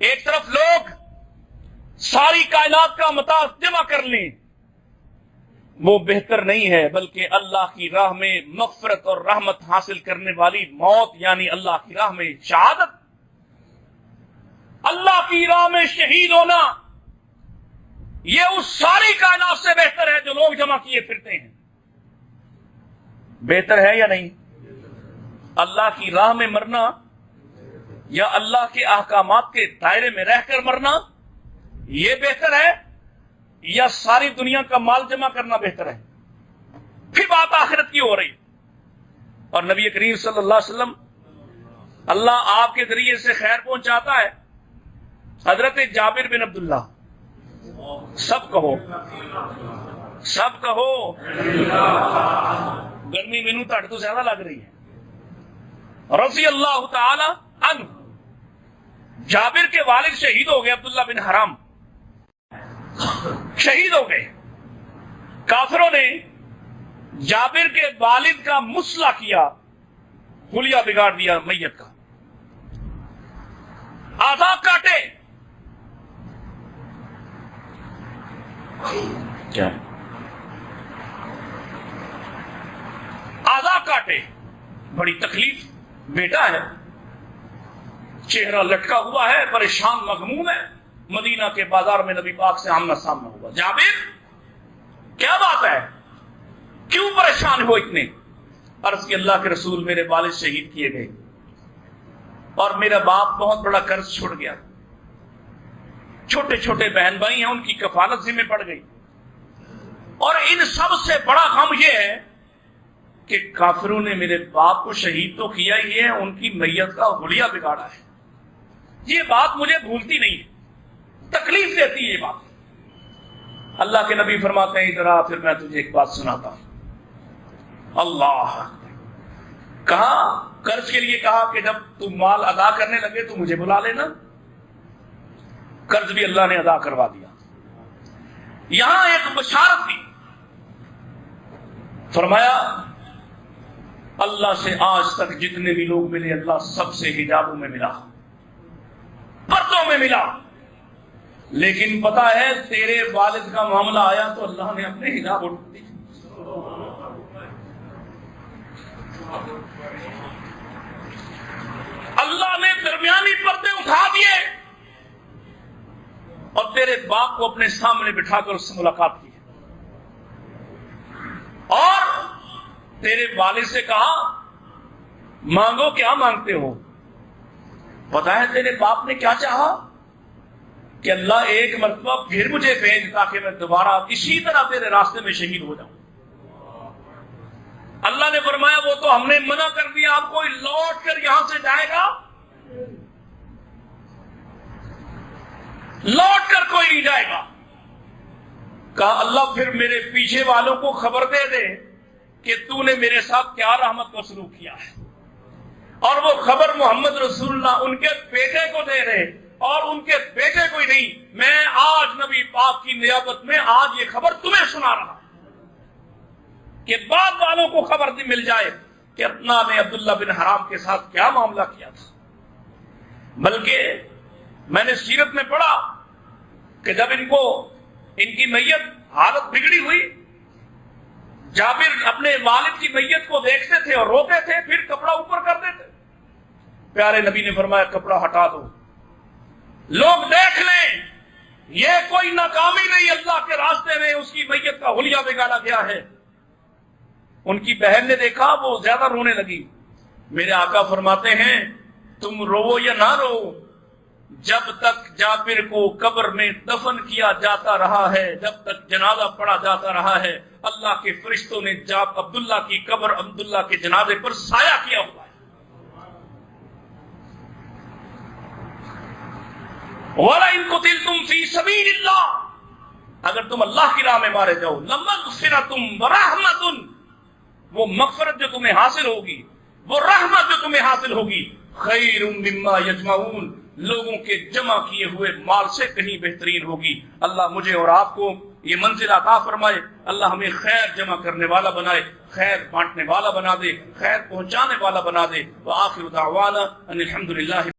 ایک طرف لوگ ساری کائنات کا متاع جمع کر لیں، وہ بہتر نہیں ہے، بلکہ اللہ کی راہ میں مغفرت اور رحمت حاصل کرنے والی موت، یعنی اللہ کی راہ میں شہادت، اللہ کی راہ میں شہید ہونا، یہ اس ساری کائنات سے بہتر ہے جو لوگ جمع کیے پھرتے ہیں۔ بہتر ہے یا نہیں؟ اللہ کی راہ میں مرنا یا اللہ کے احکامات کے دائرے میں رہ کر مرنا یہ بہتر ہے یا ساری دنیا کا مال جمع کرنا بہتر ہے؟ پھر بات آخرت کی ہو رہی، اور نبی کریم صلی اللہ علیہ وسلم اللہ آپ کے ذریعے سے خیر پہنچاتا ہے۔ حضرت جابر بن عبداللہ، سب کہو سب کہو، گرمی مینو تڑ تو زیادہ لگ رہی ہے، رضی اللہ تعالی عنہ، جابر کے والد شہید ہو گئے، عبداللہ بن حرام شہید ہو گئے۔ کافروں نے جابر کے والد کا مسئلہ کیا، حلیہ بگاڑ دیا میت کا، اعضاء کاٹے، کیا اعضاء کاٹے، بڑی تکلیف، بیٹا ہے، چہرہ لٹکا ہوا ہے، پریشان مغموم ہے، مدینہ کے بازار میں نبی پاک سے آمنا سامنا ہوا۔ جابر کیا بات ہے، کیوں پریشان ہو اتنے؟ عرض کی اللہ کے رسول، میرے والد شہید کیے گئے اور میرا باپ بہت بڑا قرض چھوڑ گیا، چھوٹے چھوٹے بہن بھائی ہیں ان کی کفالت ذمہ پڑ گئی، اور ان سب سے بڑا غم یہ ہے کہ کافروں نے میرے باپ کو شہید تو کیا ہی ہے، ان کی میت کا حلیہ بگاڑا ہے۔ یہ بات مجھے بھولتی نہیں ہے، تکلیف دیتی ہے یہ بات۔ اللہ کے نبی فرماتے ہیں ادھر آ، پھر میں تجھے ایک بات سناتا ہوں۔ اللہ کہا، قرض کے لیے کہا کہ جب تم مال ادا کرنے لگے تو مجھے بلا لینا۔ قرض بھی اللہ نے ادا کروا دیا۔ یہاں ایک بشارت تھی، فرمایا اللہ سے آج تک جتنے بھی لوگ ملے اللہ سب سے حجابوں میں ملا، پردوں میں ملا، لیکن پتا ہے تیرے والد کا معاملہ آیا تو اللہ نے اپنے حجاب اٹھا دیے۔ اللہ نے درمیانی پردے اٹھا دیے اور تیرے باپ کو اپنے سامنے بٹھا کر اس سے ملاقات کی اور تیرے والد سے کہا مانگو، کیا مانگتے ہو؟ پتا ہے تیرے باپ نے کیا چاہا کہ اللہ ایک مرتبہ پھر مجھے بھیج تاکہ میں دوبارہ اسی طرح تیرے راستے میں شہید ہو جاؤں۔ اللہ نے فرمایا وہ تو ہم نے منع کر دیا، آپ کوئی لوٹ کر یہاں سے جائے گا؟ لوٹ کر کوئی نہیں جائے گا۔ کہا اللہ پھر میرے پیچھے والوں کو خبر دے دے کہ تو نے میرے ساتھ کیا رحمت کا سلوک کیا ہے، اور وہ خبر محمد رسول اللہ ان کے بیٹے کو دے رہے، اور ان کے بیٹے کو ہی نہیں، میں آج نبی پاک کی نیابت میں آج یہ خبر تمہیں سنا رہا کہ بعد والوں کو خبر مل جائے کہ اپنا نے عبداللہ بن حرام کے ساتھ کیا معاملہ کیا تھا۔ بلکہ میں نے سیرت میں پڑھا کہ جب ان کی میت حالت بگڑی ہوئی، جابر اپنے والد کی میت کو دیکھتے تھے اور روتے تھے، پھر کپڑا اوپر کر دیتے۔ پیارے نبی نے فرمایا کپڑا ہٹا دو، لوگ دیکھ لیں یہ کوئی ناکامی نہیں، اللہ کے راستے میں اس کی میت کا حلیہ بگاڑا گیا ہے۔ ان کی بہن نے دیکھا، وہ زیادہ رونے لگی۔ میرے آقا فرماتے ہیں تم رو یا نہ رو، جب تک جابر کو قبر میں دفن کیا جاتا رہا ہے، جب تک جنازہ پڑھا جاتا رہا ہے، اللہ کے فرشتوں نے عبداللہ کی قبر عبداللہ کے جنازے پر سایہ کیا ہوا ہے۔ وَلَئِن قُتِلْتُمْ فِي سَبِيلِ اللَّهِ، اگر تم اللہ کی راہ میں مارے جاؤ، لَمَغْفِرَةٌ وَرَحْمَةٌ، وہ مغفرت جو تمہیں حاصل ہوگی، وہ رحمت جو تمہیں حاصل ہوگی، خَيْرٌ مِّمَّا يَجْمَعُونَ، لوگوں کے جمع کیے ہوئے مال سے کہیں بہترین ہوگی۔ اللہ مجھے اور آپ کو یہ منزل عطا فرمائے، اللہ ہمیں خیر جمع کرنے والا بنائے، خیر بانٹنے والا بنا دے، خیر پہنچانے والا بنا دے۔ وآخر دعوانا ان الحمد للہ